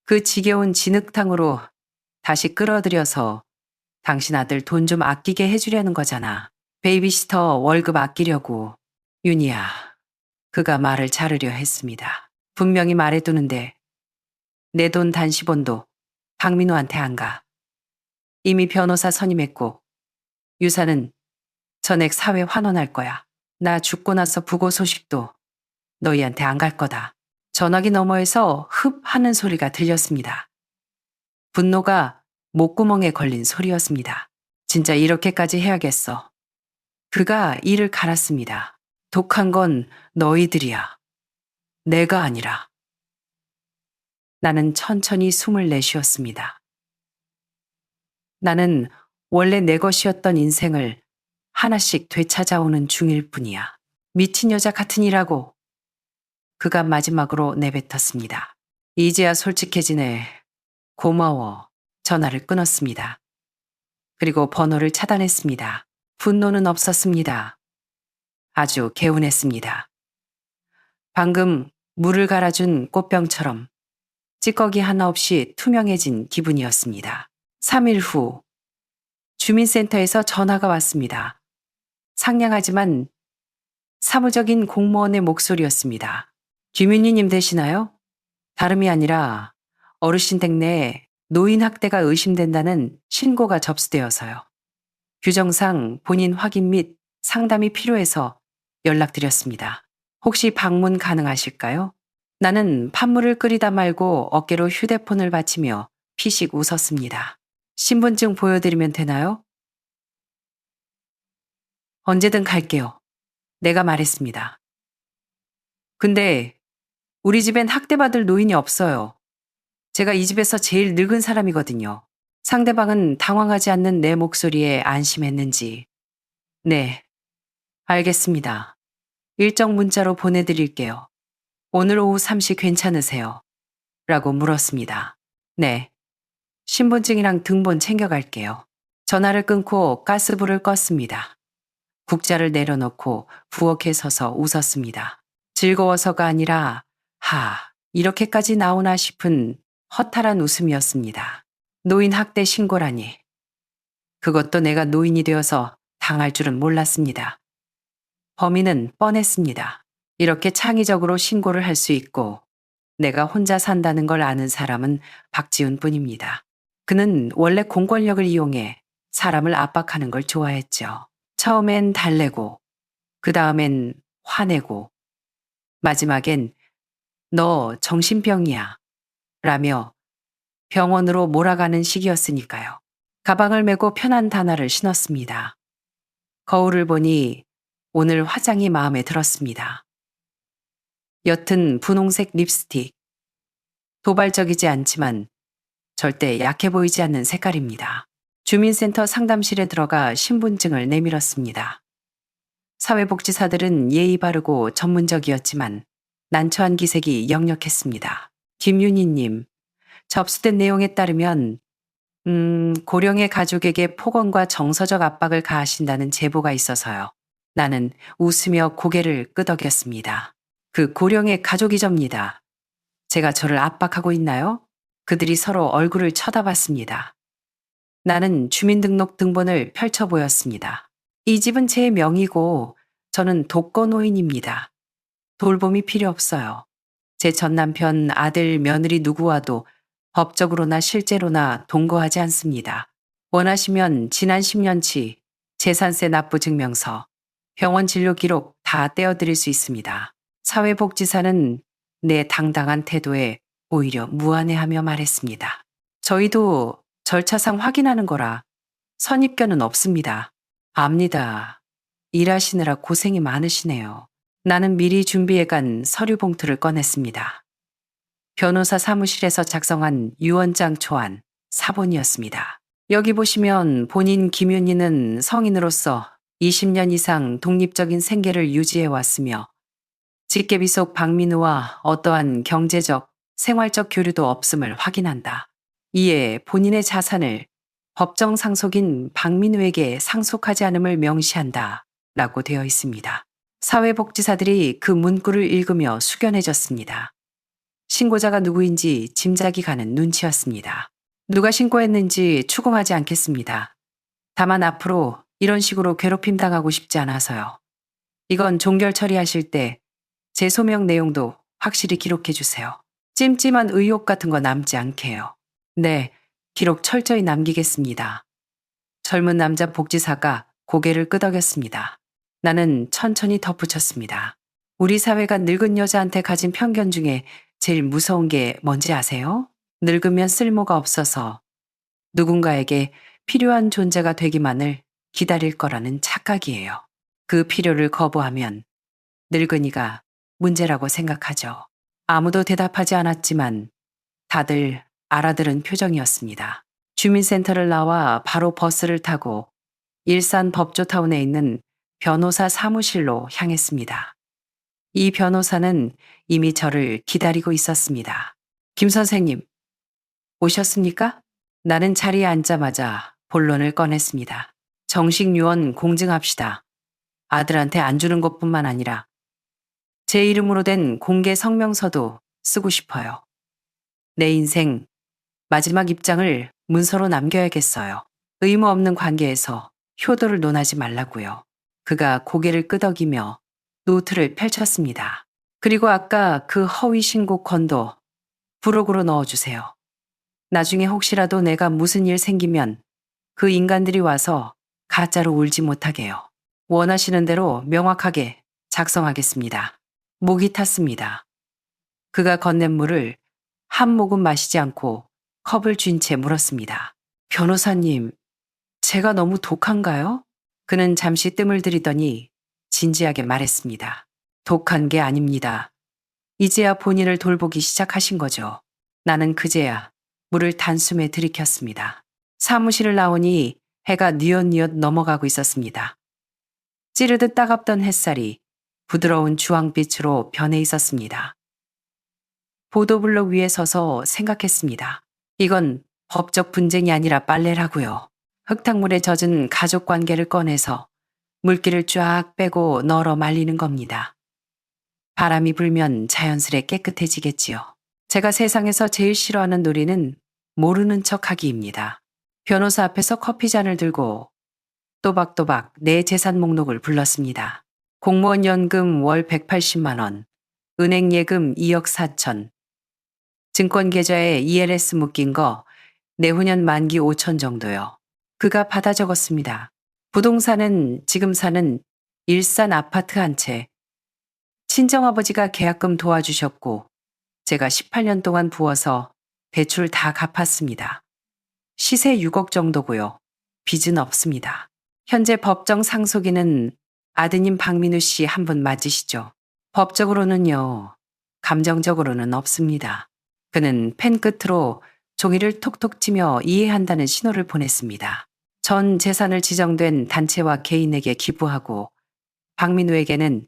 [SPEAKER 1] 그 지겨운 진흙탕으로 다시 끌어들여서 당신 아들 돈 좀 아끼게 해주려는 거잖아. 베이비시터 월급 아끼려고. 윤희야, 그가 말을 자르려 했습니다. 분명히 말해두는데 내 돈 단시본도 박민호한테 안 가. 이미 변호사 선임했고 유사는 전액 사회 환원할 거야. 나 죽고 나서 부고 소식도 너희한테 안 갈 거다. 전화기 너머에서 흡 하는 소리가 들렸습니다. 분노가 목구멍에 걸린 소리였습니다. 진짜 이렇게까지 해야겠어. 그가 이를 갈았습니다. 독한 건 너희들이야. 내가 아니라. 나는 천천히 숨을 내쉬었습니다. 나는 원래 내 것이었던 인생을 하나씩 되찾아오는 중일 뿐이야. 미친 여자 같으니라고. 그가 마지막으로 내뱉었습니다. 이제야 솔직해지네. 고마워. 전화를 끊었습니다. 그리고 번호를 차단했습니다. 분노는 없었습니다. 아주 개운했습니다. 방금 물을 갈아준 꽃병처럼 찌꺼기 하나 없이 투명해진 기분이었습니다. 3일 후 주민센터에서 전화가 왔습니다. 상냥하지만 사무적인 공무원의 목소리였습니다. 김윤희님 되시나요? 다름이 아니라 어르신 댁내 노인 학대가 의심된다는 신고가 접수되어서요. 규정상 본인 확인 및 상담이 필요해서 연락드렸습니다. 혹시 방문 가능하실까요? 나는 판물을 끓이다 말고 어깨로 휴대폰을 받치며 피식 웃었습니다. 신분증 보여드리면 되나요? 언제든 갈게요. 내가 말했습니다. 근데 우리 집엔 학대받을 노인이 없어요. 제가 이 집에서 제일 늙은 사람이거든요. 상대방은 당황하지 않는 내 목소리에 안심했는지. 네, 알겠습니다. 일정 문자로 보내드릴게요. 오늘 오후 3시 괜찮으세요? 라고 물었습니다. 네, 신분증이랑 등본 챙겨갈게요. 전화를 끊고 가스불을 껐습니다. 국자를 내려놓고 부엌에 서서 웃었습니다. 즐거워서가 아니라 이렇게까지 나오나 싶은 허탈한 웃음이었습니다. 노인 학대 신고라니. 그것도 내가 노인이 되어서 당할 줄은 몰랐습니다. 범인은 뻔했습니다. 이렇게 창의적으로 신고를 할 수 있고 내가 혼자 산다는 걸 아는 사람은 박지훈 뿐입니다. 그는 원래 공권력을 이용해 사람을 압박하는 걸 좋아했죠. 처음엔 달래고 그 다음엔 화내고 마지막엔 너 정신병이야 라며 병원으로 몰아가는 시기였으니까요. 가방을 메고 편한 단화를 신었습니다. 거울을 보니 오늘 화장이 마음에 들었습니다. 옅은 분홍색 립스틱. 도발적이지 않지만 절대 약해 보이지 않는 색깔입니다. 주민센터 상담실에 들어가 신분증을 내밀었습니다. 사회복지사들은 예의 바르고 전문적이었지만 난처한 기색이 역력했습니다. 김윤희님, 접수된 내용에 따르면 고령의 가족에게 폭언과 정서적 압박을 가하신다는 제보가 있어서요. 나는 웃으며 고개를 끄덕였습니다. 그 고령의 가족이 접니다. 제가 저를 압박하고 있나요? 그들이 서로 얼굴을 쳐다봤습니다. 나는 주민등록 등본을 펼쳐 보였습니다. 이 집은 제 명의고 저는 독거노인입니다. 돌봄이 필요 없어요. 제 전 남편, 아들, 며느리 누구와도 법적으로나 실제로나 동거하지 않습니다. 원하시면 지난 10년치 재산세 납부 증명서, 병원 진료 기록 다 떼어드릴 수 있습니다. 사회복지사는 내 당당한 태도에 오히려 무안해하며 말했습니다. 저희도 절차상 확인하는 거라 선입견은 없습니다. 압니다. 일하시느라 고생이 많으시네요. 나는 미리 준비해간 서류 봉투를 꺼냈습니다. 변호사 사무실에서 작성한 유언장 초안 사본이었습니다. 여기 보시면 본인 김윤희는 성인으로서 20년 이상 독립적인 생계를 유지해 왔으며 직계비 속 박민우와 어떠한 경제적, 생활적 교류도 없음을 확인한다. 이에 본인의 자산을 법정 상속인 박민우에게 상속하지 않음을 명시한다. 라고 되어 있습니다. 사회복지사들이 그 문구를 읽으며 숙연해졌습니다. 신고자가 누구인지 짐작이 가는 눈치였습니다. 누가 신고했는지 추궁하지 않겠습니다. 다만 앞으로 이런 식으로 괴롭힘 당하고 싶지 않아서요. 이건 종결 처리하실 때 제 소명 내용도 확실히 기록해 주세요. 찜찜한 의혹 같은 거 남지 않게요. 네, 기록 철저히 남기겠습니다. 젊은 남자 복지사가 고개를 끄덕였습니다. 나는 천천히 덧붙였습니다. 우리 사회가 늙은 여자한테 가진 편견 중에 제일 무서운 게 뭔지 아세요? 늙으면 쓸모가 없어서 누군가에게 필요한 존재가 되기만을 기다릴 거라는 착각이에요. 그 필요를 거부하면 늙은이가 문제라고 생각하죠. 아무도 대답하지 않았지만 다들 알아들은 표정이었습니다. 주민센터를 나와 바로 버스를 타고 일산 법조타운에 있는 변호사 사무실로 향했습니다. 이 변호사는 이미 저를 기다리고 있었습니다. 김 선생님, 오셨습니까? 나는 자리에 앉자마자 본론을 꺼냈습니다. 정식 유언 공증합시다. 아들한테 안 주는 것뿐만 아니라 제 이름으로 된 공개 성명서도 쓰고 싶어요. 내 인생 마지막 입장을 문서로 남겨야겠어요. 의무 없는 관계에서 효도를 논하지 말라고요. 그가 고개를 끄덕이며 노트를 펼쳤습니다. 그리고 아까 그 허위 신고 건도 부록으로 넣어주세요. 나중에 혹시라도 내가 무슨 일 생기면 그 인간들이 와서 가짜로 울지 못하게요. 원하시는 대로 명확하게 작성하겠습니다. 목이 탔습니다. 그가 건넨 물을 한 모금 마시지 않고 컵을 쥔 채 물었습니다. 변호사님, 제가 너무 독한가요? 그는 잠시 뜸을 들이더니 진지하게 말했습니다. 독한 게 아닙니다. 이제야 본인을 돌보기 시작하신 거죠. 나는 그제야 물을 단숨에 들이켰습니다. 사무실을 나오니 해가 뉘엿뉘엿 넘어가고 있었습니다. 찌르듯 따갑던 햇살이 부드러운 주황빛으로 변해 있었습니다. 보도블록 위에 서서 생각했습니다. 이건 법적 분쟁이 아니라 빨래라고요. 흙탕물에 젖은 가족 관계를 꺼내서 물기를 쫙 빼고 널어 말리는 겁니다. 바람이 불면 자연스레 깨끗해지겠지요. 제가 세상에서 제일 싫어하는 놀이는 모르는 척하기입니다. 변호사 앞에서 커피잔을 들고 또박또박 내 재산 목록을 불렀습니다. 공무원 연금 월 180만 원, 은행 예금 2억 4천, 증권 계좌에 ELS 묶인 거 내후년 만기 5천 정도요. 그가 받아 적었습니다. 부동산은 지금 사는 일산 아파트 한 채. 친정아버지가 계약금 도와주셨고 제가 18년 동안 부어서 대출 다 갚았습니다. 시세 6억 정도고요. 빚은 없습니다. 현재 법정 상속인은 아드님 박민우 씨 한 분 맞으시죠? 법적으로는요. 감정적으로는 없습니다. 그는 펜 끝으로 종이를 톡톡 치며 이해한다는 신호를 보냈습니다. 전 재산을 지정된 단체와 개인에게 기부하고 박민우에게는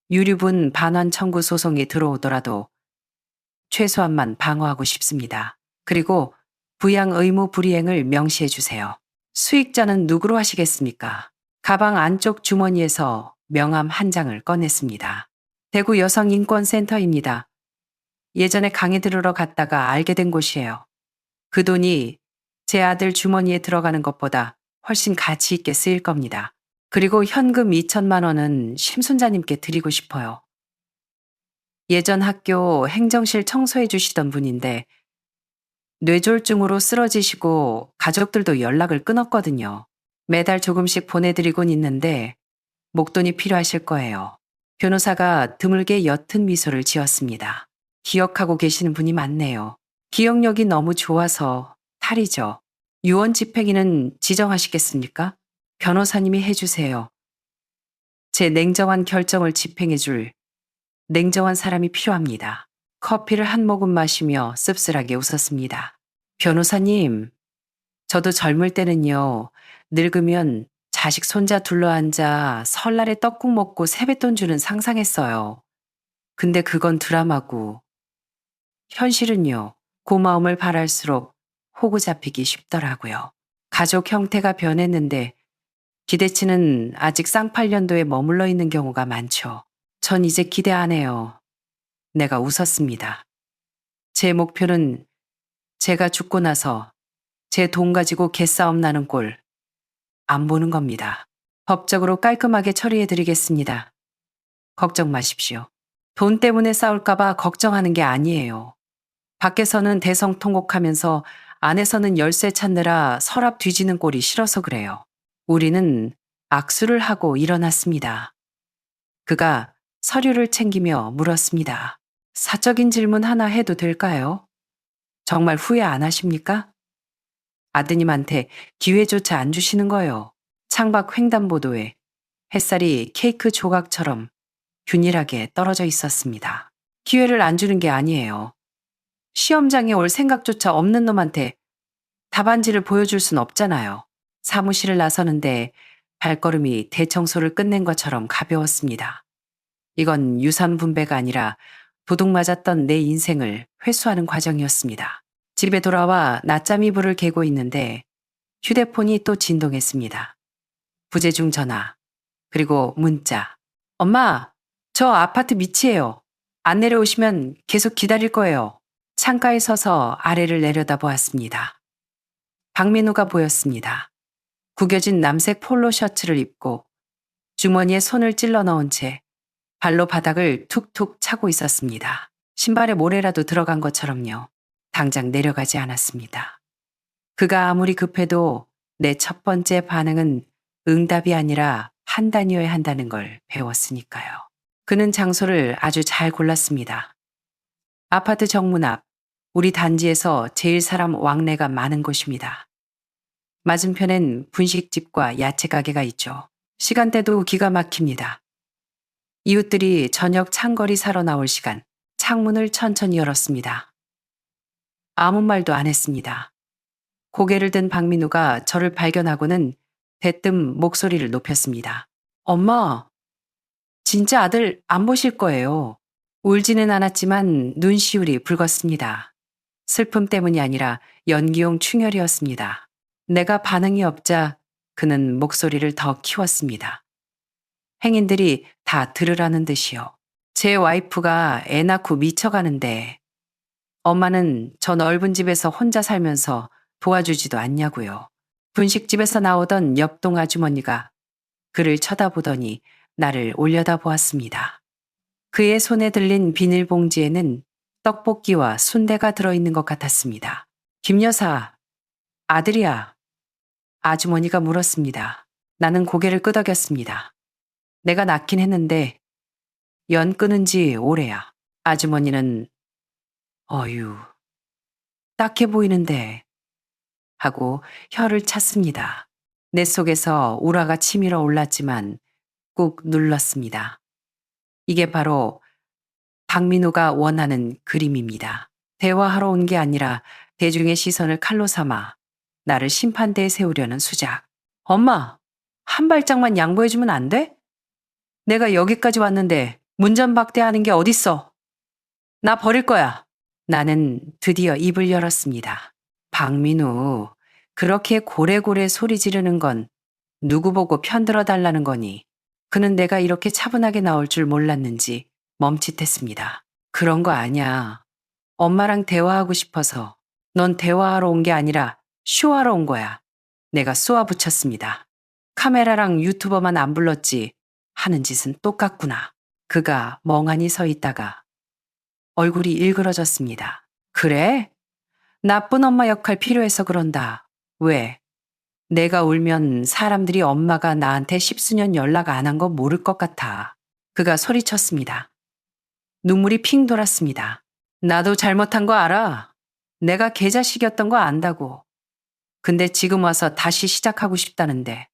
[SPEAKER 1] 유류분 반환 청구 소송이 들어오더라도 최소한만 방어하고 싶습니다. 그리고 부양 의무 불이행을 명시해 주세요. 수익자는 누구로 하시겠습니까? 가방 안쪽 주머니에서 명함 한 장을 꺼냈습니다. 대구 여성인권센터입니다. 예전에 강의 들으러 갔다가 알게 된 곳이에요. 그 돈이 제 아들 주머니에 들어가는 것보다 훨씬 가치 있게 쓰일 겁니다. 그리고 현금 2천만 원은 심순자님께 드리고 싶어요. 예전 학교 행정실 청소해 주시던 분인데 뇌졸중으로 쓰러지시고 가족들도 연락을 끊었거든요. 매달 조금씩 보내드리곤 있는데 목돈이 필요하실 거예요. 변호사가 드물게 옅은 미소를 지었습니다. 기억하고 계시는 분이 많네요. 기억력이 너무 좋아서 탈이죠. 유언 집행인은 지정하시겠습니까? 변호사님이 해주세요. 제 냉정한 결정을 집행해줄 냉정한 사람이 필요합니다. 커피를 한 모금 마시며 씁쓸하게 웃었습니다. 변호사님, 저도 젊을 때는요, 늙으면 자식 손자 둘러앉아 설날에 떡국 먹고 세뱃돈 주는 상상했어요. 근데 그건 드라마고, 현실은요, 고마움을 바랄수록 호구 잡히기 쉽더라고요. 가족 형태가 변했는데 기대치는 아직 쌍팔년도에 머물러 있는 경우가 많죠. 전 이제 기대 안 해요. 내가 웃었습니다. 제 목표는 제가 죽고 나서 제 돈 가지고 개싸움 나는 꼴 안 보는 겁니다. 법적으로 깔끔하게 처리해드리겠습니다. 걱정 마십시오. 돈 때문에 싸울까봐 걱정하는 게 아니에요. 밖에서는 대성통곡하면서 안에서는 열쇠 찾느라 서랍 뒤지는 꼴이 싫어서 그래요. 우리는 악수를 하고 일어났습니다. 그가 서류를 챙기며 물었습니다. 사적인 질문 하나 해도 될까요? 정말 후회 안 하십니까? 아드님한테 기회조차 안 주시는 거요. 창밖 횡단보도에 햇살이 케이크 조각처럼 균일하게 떨어져 있었습니다. 기회를 안 주는 게 아니에요. 시험장에 올 생각조차 없는 놈한테 답안지를 보여줄 순 없잖아요. 사무실을 나서는데 발걸음이 대청소를 끝낸 것처럼 가벼웠습니다. 이건 유산 분배가 아니라 도둑 맞았던 내 인생을 회수하는 과정이었습니다. 집에 돌아와 낮잠 이불을 개고 있는데 휴대폰이 또 진동했습니다. 부재중 전화, 그리고 문자. 엄마, 저 아파트 밑이에요. 안 내려오시면 계속 기다릴 거예요. 창가에 서서 아래를 내려다보았습니다. 박민우가 보였습니다. 구겨진 남색 폴로 셔츠를 입고 주머니에 손을 찔러 넣은 채 발로 바닥을 툭툭 차고 있었습니다. 신발에 모래라도 들어간 것처럼요. 당장 내려가지 않았습니다. 그가 아무리 급해도 내 첫 번째 반응은 응답이 아니라 판단이어야 한다는 걸 배웠으니까요. 그는 장소를 아주 잘 골랐습니다. 아파트 정문 앞, 우리 단지에서 제일 사람 왕래가 많은 곳입니다. 맞은편엔 분식집과 야채 가게가 있죠. 시간대도 기가 막힙니다. 이웃들이 저녁 창거리 사러 나올 시간, 창문을 천천히 열었습니다. 아무 말도 안 했습니다. 고개를 든 박민우가 저를 발견하고는 대뜸 목소리를 높였습니다. 엄마, 진짜 아들 안 보실 거예요. 울지는 않았지만 눈시울이 붉었습니다. 슬픔 때문이 아니라 연기용 충혈이었습니다. 내가 반응이 없자 그는 목소리를 더 키웠습니다. 행인들이 다 들으라는 듯이요. 제 와이프가 애 낳고 미쳐가는데 엄마는 저 넓은 집에서 혼자 살면서 도와주지도 않냐고요. 분식집에서 나오던 옆동 아주머니가 그를 쳐다보더니 나를 올려다보았습니다. 그의 손에 들린 비닐봉지에는 떡볶이와 순대가 들어있는 것 같았습니다. 김 여사, 아들이야. 아주머니가 물었습니다. 나는 고개를 끄덕였습니다. 내가 낳긴 했는데 연 끊은 지 오래야. 아주머니는 어휴, 딱해 보이는데 하고 혀를 찼습니다. 내 속에서 우라가 치밀어 올랐지만 꾹 눌렀습니다. 이게 바로 박민우가 원하는 그림입니다. 대화하러 온 게 아니라 대중의 시선을 칼로 삼아 나를 심판대에 세우려는 수작. 엄마, 한 발짝만 양보해주면 안 돼? 내가 여기까지 왔는데 문전박대하는 게 어딨어? 나 버릴 거야. 나는 드디어 입을 열었습니다. 박민우, 그렇게 고래고래 소리 지르는 건 누구 보고 편들어 달라는 거니? 그는 내가 이렇게 차분하게 나올 줄 몰랐는지 멈칫했습니다. 그런 거 아니야. 엄마랑 대화하고 싶어서. 넌 대화하러 온 게 아니라 쇼하러 온 거야. 내가 쏘아붙였습니다. 카메라랑 유튜버만 안 불렀지 하는 짓은 똑같구나. 그가 멍하니 서 있다가 얼굴이 일그러졌습니다. 그래? 나쁜 엄마 역할 필요해서 그런다. 왜? 내가 울면 사람들이 엄마가 나한테 십수년 연락 안 한 거 모를 것 같아. 그가 소리쳤습니다. 눈물이 핑 돌았습니다. 나도 잘못한 거 알아. 내가 개자식이었던 거 안다고. 근데 지금 와서 다시 시작하고 싶다는데.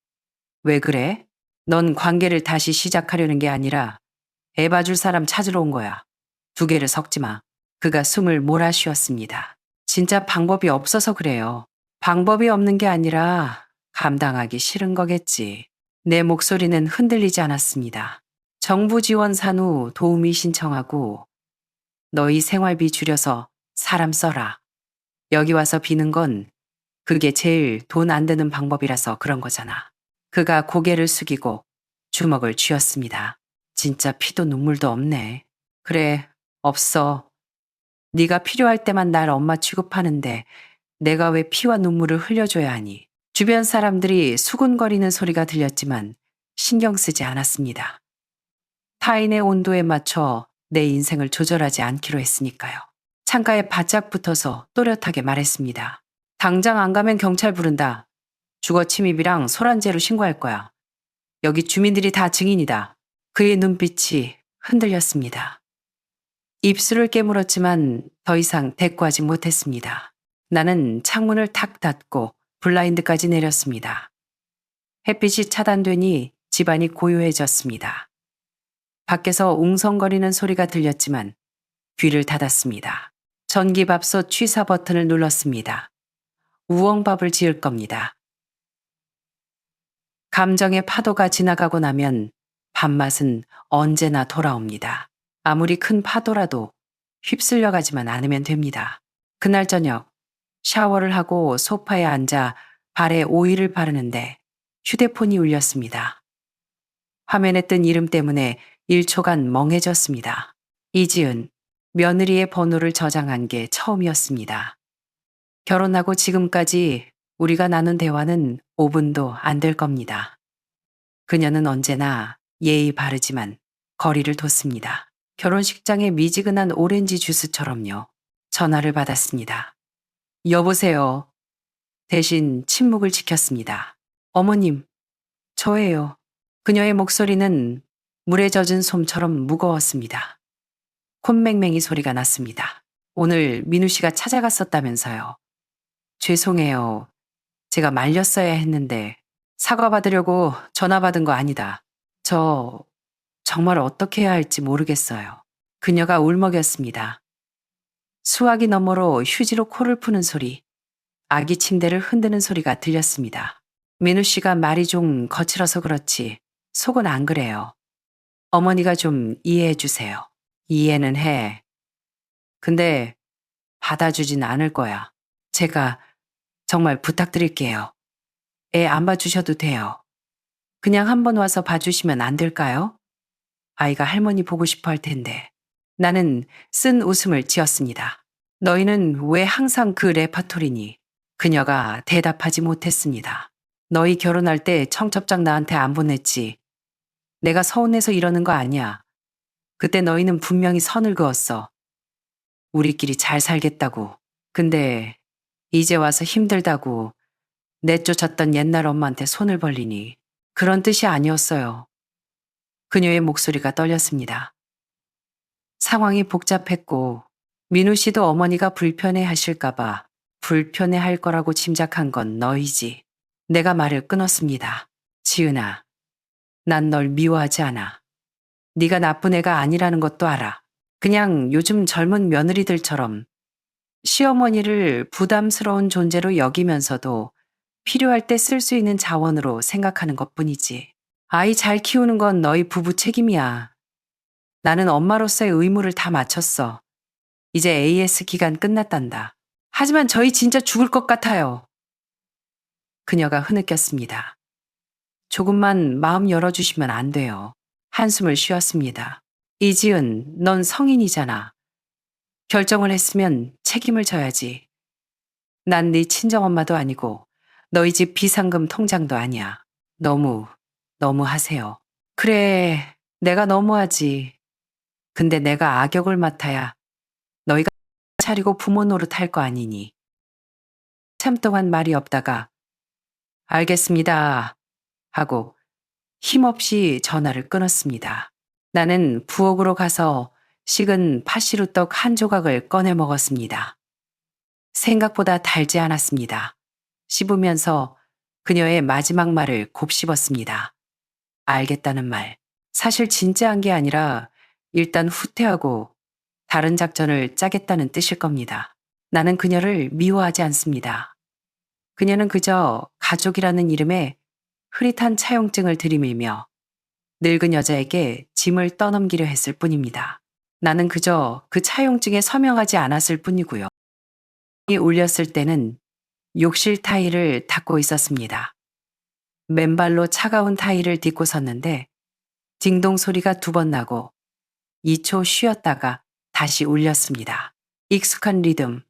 [SPEAKER 1] 왜 그래? 넌 관계를 다시 시작하려는 게 아니라 애 봐줄 사람 찾으러 온 거야. 두 개를 섞지 마. 그가 숨을 몰아쉬었습니다. 진짜 방법이 없어서 그래요. 방법이 없는 게 아니라 감당하기 싫은 거겠지. 내 목소리는 흔들리지 않았습니다. 정부 지원 산 후 도우미 신청하고 너희 생활비 줄여서 사람 써라. 여기 와서 비는 건 그게 제일 돈 안 드는 방법이라서 그런 거잖아. 그가 고개를 숙이고 주먹을 쥐었습니다. 진짜 피도 눈물도 없네. 그래, 없어. 네가 필요할 때만 날 엄마 취급하는데 내가 왜 피와 눈물을 흘려줘야 하니? 주변 사람들이 수군거리는 소리가 들렸지만 신경 쓰지 않았습니다. 타인의 온도에 맞춰 내 인생을 조절하지 않기로 했으니까요. 창가에 바짝 붙어서 또렷하게 말했습니다. 당장 안 가면 경찰 부른다. 주거 침입이랑 소란죄로 신고할 거야. 여기 주민들이 다 증인이다. 그의 눈빛이 흔들렸습니다. 입술을 깨물었지만 더 이상 대꾸하지 못했습니다. 나는 창문을 탁 닫고 블라인드까지 내렸습니다. 햇빛이 차단되니 집안이 고요해졌습니다. 밖에서 웅성거리는 소리가 들렸지만 귀를 닫았습니다. 전기밥솥 취사 버튼을 눌렀습니다. 우엉밥을 지을 겁니다. 감정의 파도가 지나가고 나면 밥맛은 언제나 돌아옵니다. 아무리 큰 파도라도 휩쓸려 가지만 않으면 됩니다. 그날 저녁 샤워를 하고 소파에 앉아 발에 오일을 바르는데 휴대폰이 울렸습니다. 화면에 뜬 이름 때문에 1초간 멍해졌습니다. 이지은, 며느리의 번호를 저장한 게 처음이었습니다. 결혼하고 지금까지 우리가 나눈 대화는 5분도 안 될 겁니다. 그녀는 언제나 예의 바르지만 거리를 뒀습니다. 결혼식장의 미지근한 오렌지 주스처럼요. 전화를 받았습니다. 여보세요. 대신 침묵을 지켰습니다. 어머님, 저예요. 그녀의 목소리는 물에 젖은 솜처럼 무거웠습니다. 콧맹맹이 소리가 났습니다. 오늘 민우 씨가 찾아갔었다면서요. 죄송해요. 제가 말렸어야 했는데 사과받으려고 전화 받은 거 아니다. 저 정말 어떻게 해야 할지 모르겠어요. 그녀가 울먹였습니다. 수화기 너머로 휴지로 코를 푸는 소리, 아기 침대를 흔드는 소리가 들렸습니다. 민우 씨가 말이 좀 거칠어서 그렇지 속은 안 그래요. 어머니가 좀 이해해 주세요. 이해는 해. 근데 받아주진 않을 거야. 제가 정말 부탁드릴게요. 애 안 봐주셔도 돼요. 그냥 한번 와서 봐주시면 안 될까요? 아이가 할머니 보고 싶어 할 텐데. 나는 쓴 웃음을 지었습니다. 너희는 왜 항상 그 레파토리니? 그녀가 대답하지 못했습니다. 너희 결혼할 때 청첩장 나한테 안 보냈지. 내가 서운해서 이러는 거 아니야. 그때 너희는 분명히 선을 그었어. 우리끼리 잘 살겠다고. 근데 이제 와서 힘들다고 내쫓았던 옛날 엄마한테 손을 벌리니 그런 뜻이 아니었어요. 그녀의 목소리가 떨렸습니다. 상황이 복잡했고 민우 씨도 어머니가 불편해 하실까봐 불편해 할 거라고 짐작한 건 너희지. 내가 말을 끊었습니다. 지은아, 난 널 미워하지 않아. 네가 나쁜 애가 아니라는 것도 알아. 그냥 요즘 젊은 며느리들처럼 시어머니를 부담스러운 존재로 여기면서도 필요할 때 쓸 수 있는 자원으로 생각하는 것뿐이지. 아이 잘 키우는 건 너희 부부 책임이야. 나는 엄마로서의 의무를 다 마쳤어. 이제 AS 기간 끝났단다. 하지만 저희 진짜 죽을 것 같아요. 그녀가 흐느꼈습니다. 조금만 마음 열어주시면 안 돼요. 한숨을 쉬었습니다. 이지은, 넌 성인이잖아. 결정을 했으면 책임을 져야지. 난 네 친정엄마도 아니고 너희 집 비상금 통장도 아니야. 너무 하세요. 그래, 내가 너무하지. 근데 내가 악역을 맡아야 너희가 차리고 부모 노릇할 거 아니니. 참 동안 말이 없다가 알겠습니다 하고 힘없이 전화를 끊었습니다. 나는 부엌으로 가서 식은 파시루떡 한 조각을 꺼내 먹었습니다. 생각보다 달지 않았습니다. 씹으면서 그녀의 마지막 말을 곱씹었습니다. 알겠다는 말. 사실 진짜한 게 아니라 일단 후퇴하고 다른 작전을 짜겠다는 뜻일 겁니다. 나는 그녀를 미워하지 않습니다. 그녀는 그저 가족이라는 이름에 흐릿한 차용증을 들이밀며 늙은 여자에게 짐을 떠넘기려 했을 뿐입니다. 나는 그저 그 차용증에 서명하지 않았을 뿐이고요. 이 울렸을 때는 욕실 타일을 닦고 있었습니다. 맨발로 차가운 타일을 딛고 섰는데 딩동 소리가 2번 나고 2초 쉬었다가 다시 울렸습니다. 익숙한 리듬.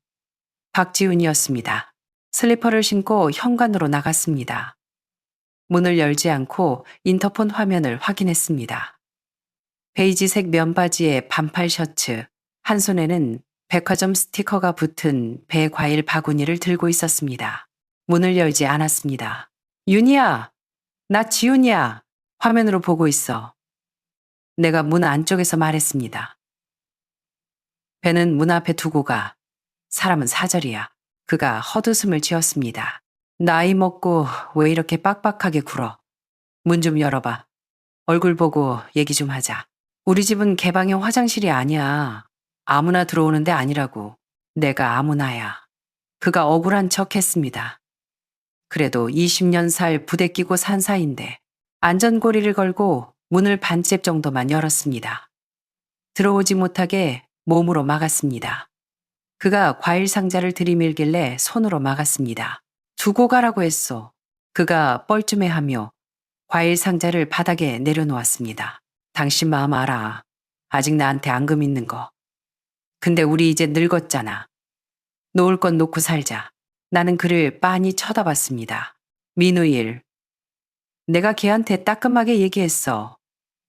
[SPEAKER 1] 박지훈이었습니다. 슬리퍼를 신고 현관으로 나갔습니다. 문을 열지 않고 인터폰 화면을 확인했습니다. 베이지색 면바지에 반팔 셔츠, 한 손에는 백화점 스티커가 붙은 배 과일 바구니를 들고 있었습니다. 문을 열지 않았습니다. 윤희야, 나 지훈이야. 화면으로 보고 있어. 내가 문 안쪽에서 말했습니다. 배는 문 앞에 두고 가. 사람은 사절이야. 그가 헛웃음을 지었습니다. 나이 먹고 왜 이렇게 빡빡하게 굴어? 문 좀 열어봐. 얼굴 보고 얘기 좀 하자. 우리 집은 개방형 화장실이 아니야. 아무나 들어오는 데 아니라고. 내가 아무나야. 그가 억울한 척 했습니다. 그래도 20년 살 부대 끼고 산 사이인데 안전고리를 걸고 문을 반쯤 정도만 열었습니다. 들어오지 못하게 몸으로 막았습니다. 그가 과일 상자를 들이밀길래 손으로 막았습니다. 두고 가라고 했소. 그가 뻘쭘해하며 과일 상자를 바닥에 내려놓았습니다. 당신 마음 알아. 아직 나한테 앙금 있는 거. 근데 우리 이제 늙었잖아. 놓을 건 놓고 살자. 나는 그를 빤히 쳐다봤습니다. 민우일. 내가 걔한테 따끔하게 얘기했어.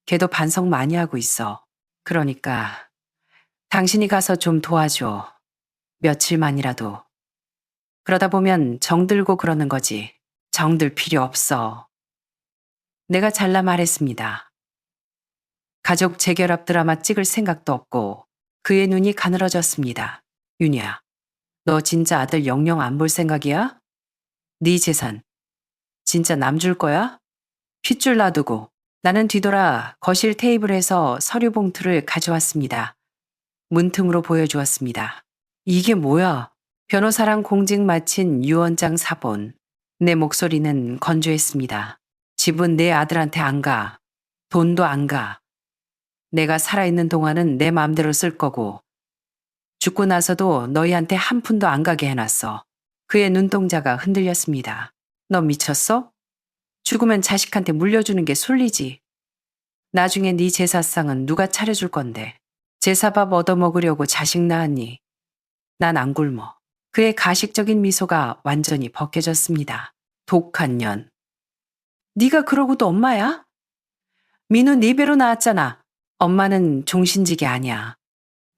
[SPEAKER 1] 걔도 반성 많이 하고 있어. 그러니까 당신이 가서 좀 도와줘. 며칠만이라도. 그러다 보면 정들고 그러는 거지. 정들 필요 없어. 내가 잘라 말했습니다. 가족 재결합 드라마 찍을 생각도 없고 그의 눈이 가늘어졌습니다. 윤희야, 너 진짜 아들 영영 안 볼 생각이야? 네 재산 진짜 남 줄 거야? 핏줄 놔두고. 나는 뒤돌아 거실 테이블에서 서류 봉투를 가져왔습니다. 문틈으로 보여주었습니다. 이게 뭐야? 변호사랑 공직 마친 유언장 사본. 내 목소리는 건조했습니다. 집은 내 아들한테 안 가. 돈도 안 가. 내가 살아있는 동안은 내 마음대로 쓸 거고 죽고 나서도 너희한테 한 푼도 안 가게 해놨어. 그의 눈동자가 흔들렸습니다. 너 미쳤어? 죽으면 자식한테 물려주는 게 순리지. 나중에 네 제사상은 누가 차려줄 건데. 제사밥 얻어먹으려고 자식 낳았니? 난 안 굶어. 그의 가식적인 미소가 완전히 벗겨졌습니다. 독한 년. 네가 그러고도 엄마야? 민우 네 배로 낳았잖아. 엄마는 종신직이 아니야.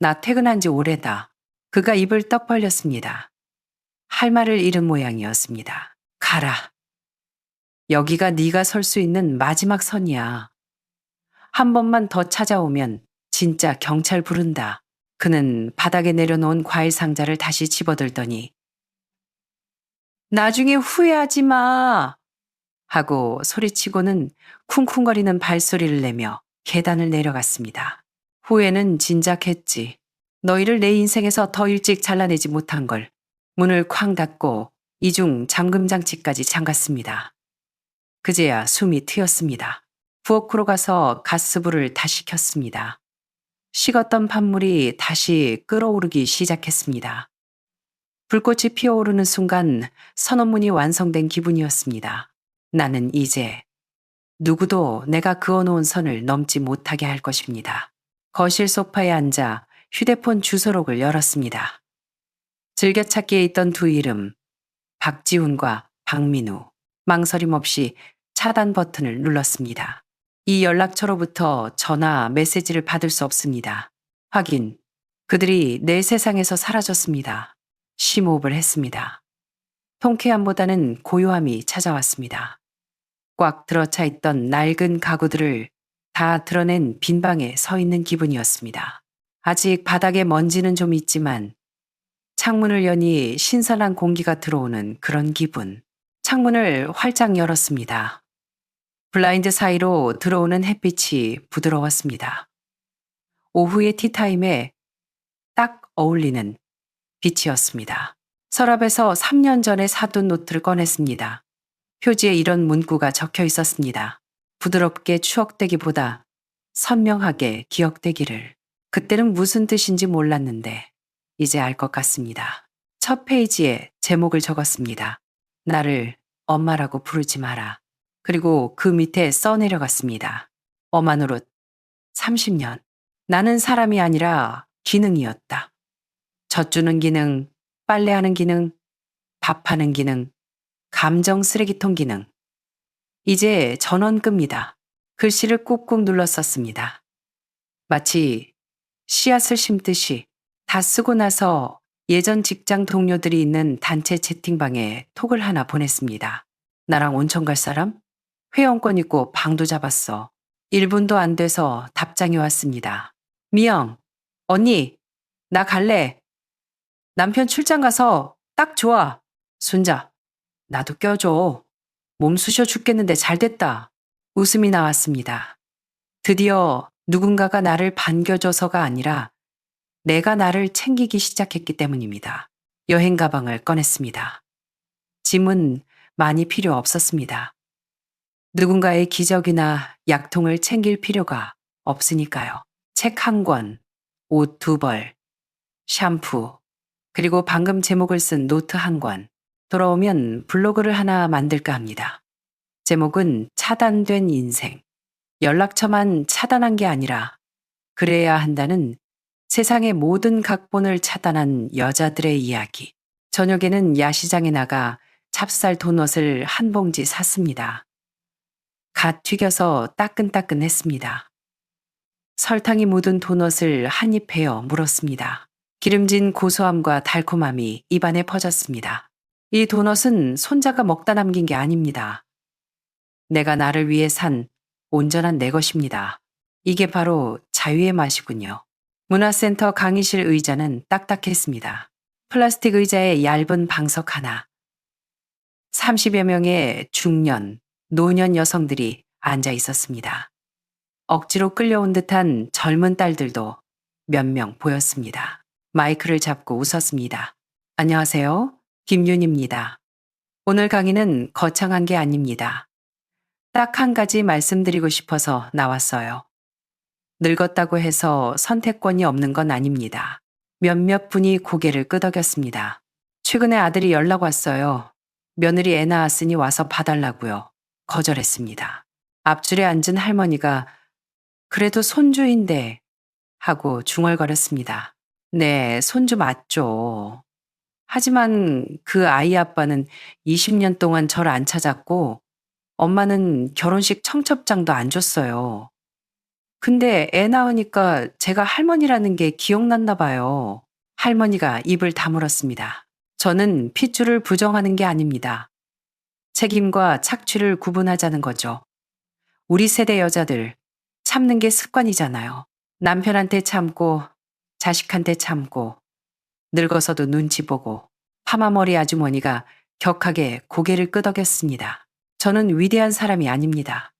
[SPEAKER 1] 나 퇴근한 지 오래다. 그가 입을 떡 벌렸습니다. 할 말을 잃은 모양이었습니다. 가라. 여기가 네가 설 수 있는 마지막 선이야. 한 번만 더 찾아오면 진짜 경찰 부른다. 그는 바닥에 내려놓은 과일 상자를 다시 집어들더니 나중에 후회하지 마 하고 소리치고는 쿵쿵거리는 발소리를 내며 계단을 내려갔습니다. 후회는 진작했지. 너희를 내 인생에서 더 일찍 잘라내지 못한 걸. 문을 쾅 닫고 이중 잠금장치까지 잠갔습니다. 그제야 숨이 트였습니다. 부엌으로 가서 가스불을 다시 켰습니다. 식었던 판물이 다시 끓어오르기 시작했습니다. 불꽃이 피어오르는 순간 선언문이 완성된 기분이었습니다. 나는 이제 누구도 내가 그어놓은 선을 넘지 못하게 할 것입니다. 거실 소파에 앉아 휴대폰 주소록을 열었습니다. 즐겨찾기에 있던 두 이름, 박지훈과 박민우. 망설임 없이 차단 버튼을 눌렀습니다. 이 연락처로부터 전화, 메시지를 받을 수 없습니다. 확인. 그들이 내 세상에서 사라졌습니다. 심호흡을 했습니다. 통쾌함보다는 고요함이 찾아왔습니다. 꽉 들어차 있던 낡은 가구들을 다 드러낸 빈 방에 서 있는 기분이었습니다. 아직 바닥에 먼지는 좀 있지만 창문을 여니 신선한 공기가 들어오는 그런 기분. 창문을 활짝 열었습니다. 블라인드 사이로 들어오는 햇빛이 부드러웠습니다. 오후의 티타임에 딱 어울리는 빛이었습니다. 서랍에서 3년 전에 사둔 노트를 꺼냈습니다. 표지에 이런 문구가 적혀 있었습니다. 부드럽게 추억되기보다 선명하게 기억되기를. 그때는 무슨 뜻인지 몰랐는데 이제 알 것 같습니다. 첫 페이지에 제목을 적었습니다. 나를 엄마라고 부르지 마라. 그리고 그 밑에 써내려갔습니다. 엄마 노릇 30년. 나는 사람이 아니라 기능이었다. 젖주는 기능, 빨래하는 기능, 밥하는 기능, 감정 쓰레기통 기능. 이제 전원 끕니다. 글씨를 꾹꾹 눌러 썼습니다. 마치 씨앗을 심듯이 다 쓰고 나서 예전 직장 동료들이 있는 단체 채팅방에 톡을 하나 보냈습니다. 나랑 온천 갈 사람? 회원권 있고 방도 잡았어. 1분도 안 돼서 답장이 왔습니다. 미영, 언니, 나 갈래. 남편 출장 가서 딱 좋아. 순자, 나도 껴줘. 몸 쑤셔 죽겠는데 잘 됐다. 웃음이 나왔습니다. 드디어 누군가가 나를 반겨줘서가 아니라 내가 나를 챙기기 시작했기 때문입니다. 여행 가방을 꺼냈습니다. 짐은 많이 필요 없었습니다. 누군가의 기저귀나 약통을 챙길 필요가 없으니까요. 책 한 권, 옷 2벌, 샴푸, 그리고 방금 제목을 쓴 노트 한 권. 돌아오면 블로그를 하나 만들까 합니다. 제목은 차단된 인생. 연락처만 차단한 게 아니라 그래야 한다는 세상의 모든 각본을 차단한 여자들의 이야기. 저녁에는 야시장에 나가 찹쌀 도넛을 한 봉지 샀습니다. 갓 튀겨서 따끈따끈했습니다. 설탕이 묻은 도넛을 한 입 베어 물었습니다. 기름진 고소함과 달콤함이 입안에 퍼졌습니다. 이 도넛은 손자가 먹다 남긴 게 아닙니다. 내가 나를 위해 산 온전한 내 것입니다. 이게 바로 자유의 맛이군요. 문화센터 강의실 의자는 딱딱했습니다. 플라스틱 의자에 얇은 방석 하나. 30여 명의 중년, 노년 여성들이 앉아 있었습니다. 억지로 끌려온 듯한 젊은 딸들도 몇 명 보였습니다. 마이크를 잡고 웃었습니다. 안녕하세요. 김윤입니다. 오늘 강의는 거창한 게 아닙니다. 딱 한 가지 말씀드리고 싶어서 나왔어요. 늙었다고 해서 선택권이 없는 건 아닙니다. 몇몇 분이 고개를 끄덕였습니다. 최근에 아들이 연락 왔어요. 며느리 애 낳았으니 와서 봐달라고요. 거절했습니다. 앞줄에 앉은 할머니가 그래도 손주인데 하고 중얼거렸습니다. 네, 손주 맞죠. 하지만 그 아이 아빠는 20년 동안 절 안 찾았고 엄마는 결혼식 청첩장도 안 줬어요. 근데 애 낳으니까 제가 할머니라는 게 기억났나 봐요. 할머니가 입을 다물었습니다. 저는 핏줄을 부정하는 게 아닙니다. 책임과 착취를 구분하자는 거죠. 우리 세대 여자들 참는 게 습관이잖아요. 남편한테 참고 자식한테 참고 늙어서도 눈치 보고 파마머리 아주머니가 격하게 고개를 끄덕였습니다. 저는 위대한 사람이 아닙니다.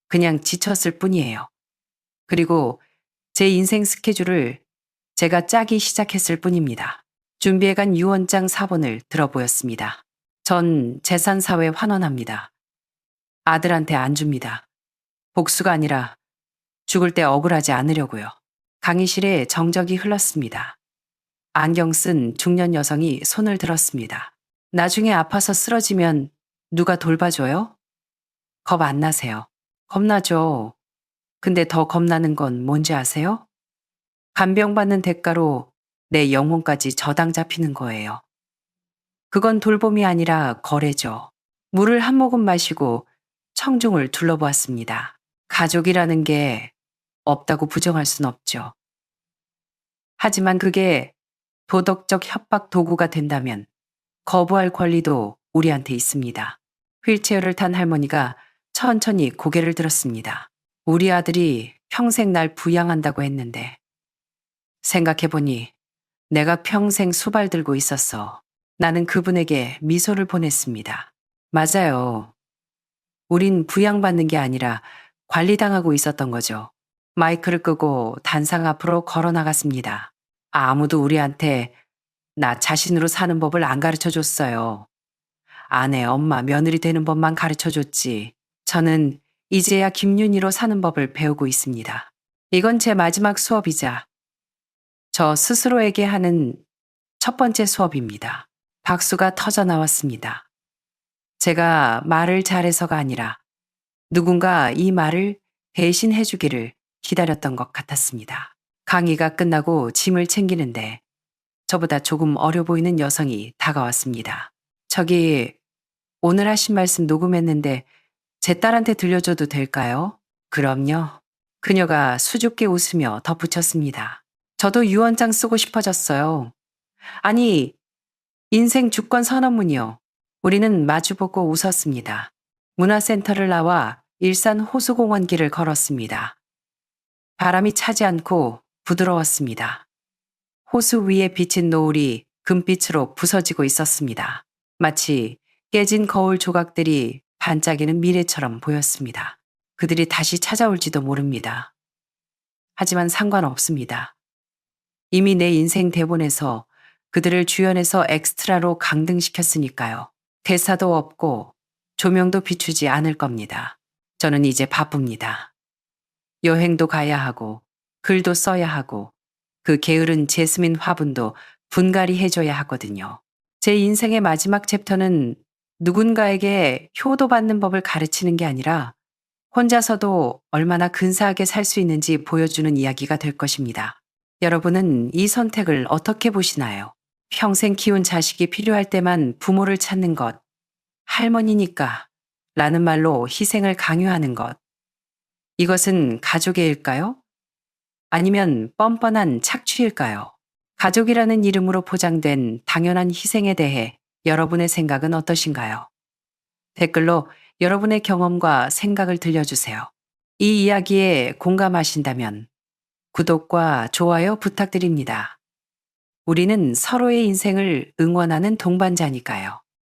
[SPEAKER 1] 그냥 지쳤을 뿐이에요. 그리고 제 인생 스케줄을 제가 짜기 시작했을 뿐입니다. 준비해간 유언장 4번을 들어보였습니다. 전 재산사회 환원합니다. 아들한테 안 줍니다. 복수가 아니라 죽을 때 억울하지 않으려고요. 강의실에 정적이 흘렀습니다. 안경 쓴 중년 여성이 손을 들었습니다. 나중에 아파서 쓰러지면 누가 돌봐줘요? 겁 안 나세요? 겁나죠. 근데 더 겁나는 건 뭔지 아세요? 간병받는 대가로 내 영혼까지 저당 잡히는 거예요. 그건 돌봄이 아니라 거래죠. 물을 한 모금 마시고 청중을 둘러보았습니다. 가족이라는 게 없다고 부정할 순 없죠. 하지만 그게 도덕적 협박 도구가 된다면 거부할 권리도 우리한테 있습니다. 휠체어를 탄 할머니가 천천히 고개를 들었습니다. 우리 아들이 평생 날 부양한다고 했는데 생각해보니 내가 평생 수발 들고 있었어. 나는 그분에게 미소를 보냈습니다. 맞아요. 우린 부양받는 게 아니라 관리당하고 있었던 거죠. 마이크를 끄고 단상 앞으로 걸어 나갔습니다. 아무도 우리한테 나 자신으로 사는 법을 안 가르쳐 줬어요. 아내, 엄마, 며느리 되는 법만 가르쳐 줬지. 저는 이제야 김윤희로 사는 법을 배우고 있습니다. 이건 제 마지막 수업이자 저 스스로에게 하는 첫 번째 수업입니다. 박수가 터져 나왔습니다. 제가 말을 잘해서가 아니라 누군가 이 말을 대신 해주기를 기다렸던 것 같았습니다. 강의가 끝나고 짐을 챙기는데 저보다 조금 어려 보이는 여성이 다가왔습니다. 저기 오늘 하신 말씀 녹음했는데 제 딸한테 들려줘도 될까요? 그럼요. 그녀가 수줍게 웃으며 덧붙였습니다. 저도 유언장 쓰고 싶어졌어요. 아니, 인생 주권 선언문이요. 우리는 마주보고 웃었습니다. 문화센터를 나와 일산 호수공원 길을 걸었습니다. 바람이 차지 않고 부드러웠습니다. 호수 위에 비친 노을이 금빛으로 부서지고 있었습니다. 마치 깨진 거울 조각들이 반짝이는 미래처럼 보였습니다. 그들이 다시 찾아올지도 모릅니다. 하지만 상관없습니다. 이미 내 인생 대본에서 그들을 주연해서 엑스트라로 강등시켰으니까요. 대사도 없고 조명도 비추지 않을 겁니다. 저는 이제 바쁩니다. 여행도 가야 하고 글도 써야 하고 그 게으른 제스민 화분도 분갈이 해줘야 하거든요. 제 인생의 마지막 챕터는 누군가에게 효도받는 법을 가르치는 게 아니라 혼자서도 얼마나 근사하게 살 수 있는지 보여주는 이야기가 될 것입니다. 여러분은 이 선택을 어떻게 보시나요? 평생 키운 자식이 필요할 때만 부모를 찾는 것, 할머니니까 라는 말로 희생을 강요하는 것. 이것은 가족의 일까요? 아니면 뻔뻔한 착취일까요? 가족이라는 이름으로 포장된 당연한 희생에 대해 여러분의 생각은 어떠신가요? 댓글로 여러분의 경험과 생각을 들려주세요. 이 이야기에 공감하신다면 구독과 좋아요 부탁드립니다. 우리는 서로의 인생을 응원하는 동반자니까요.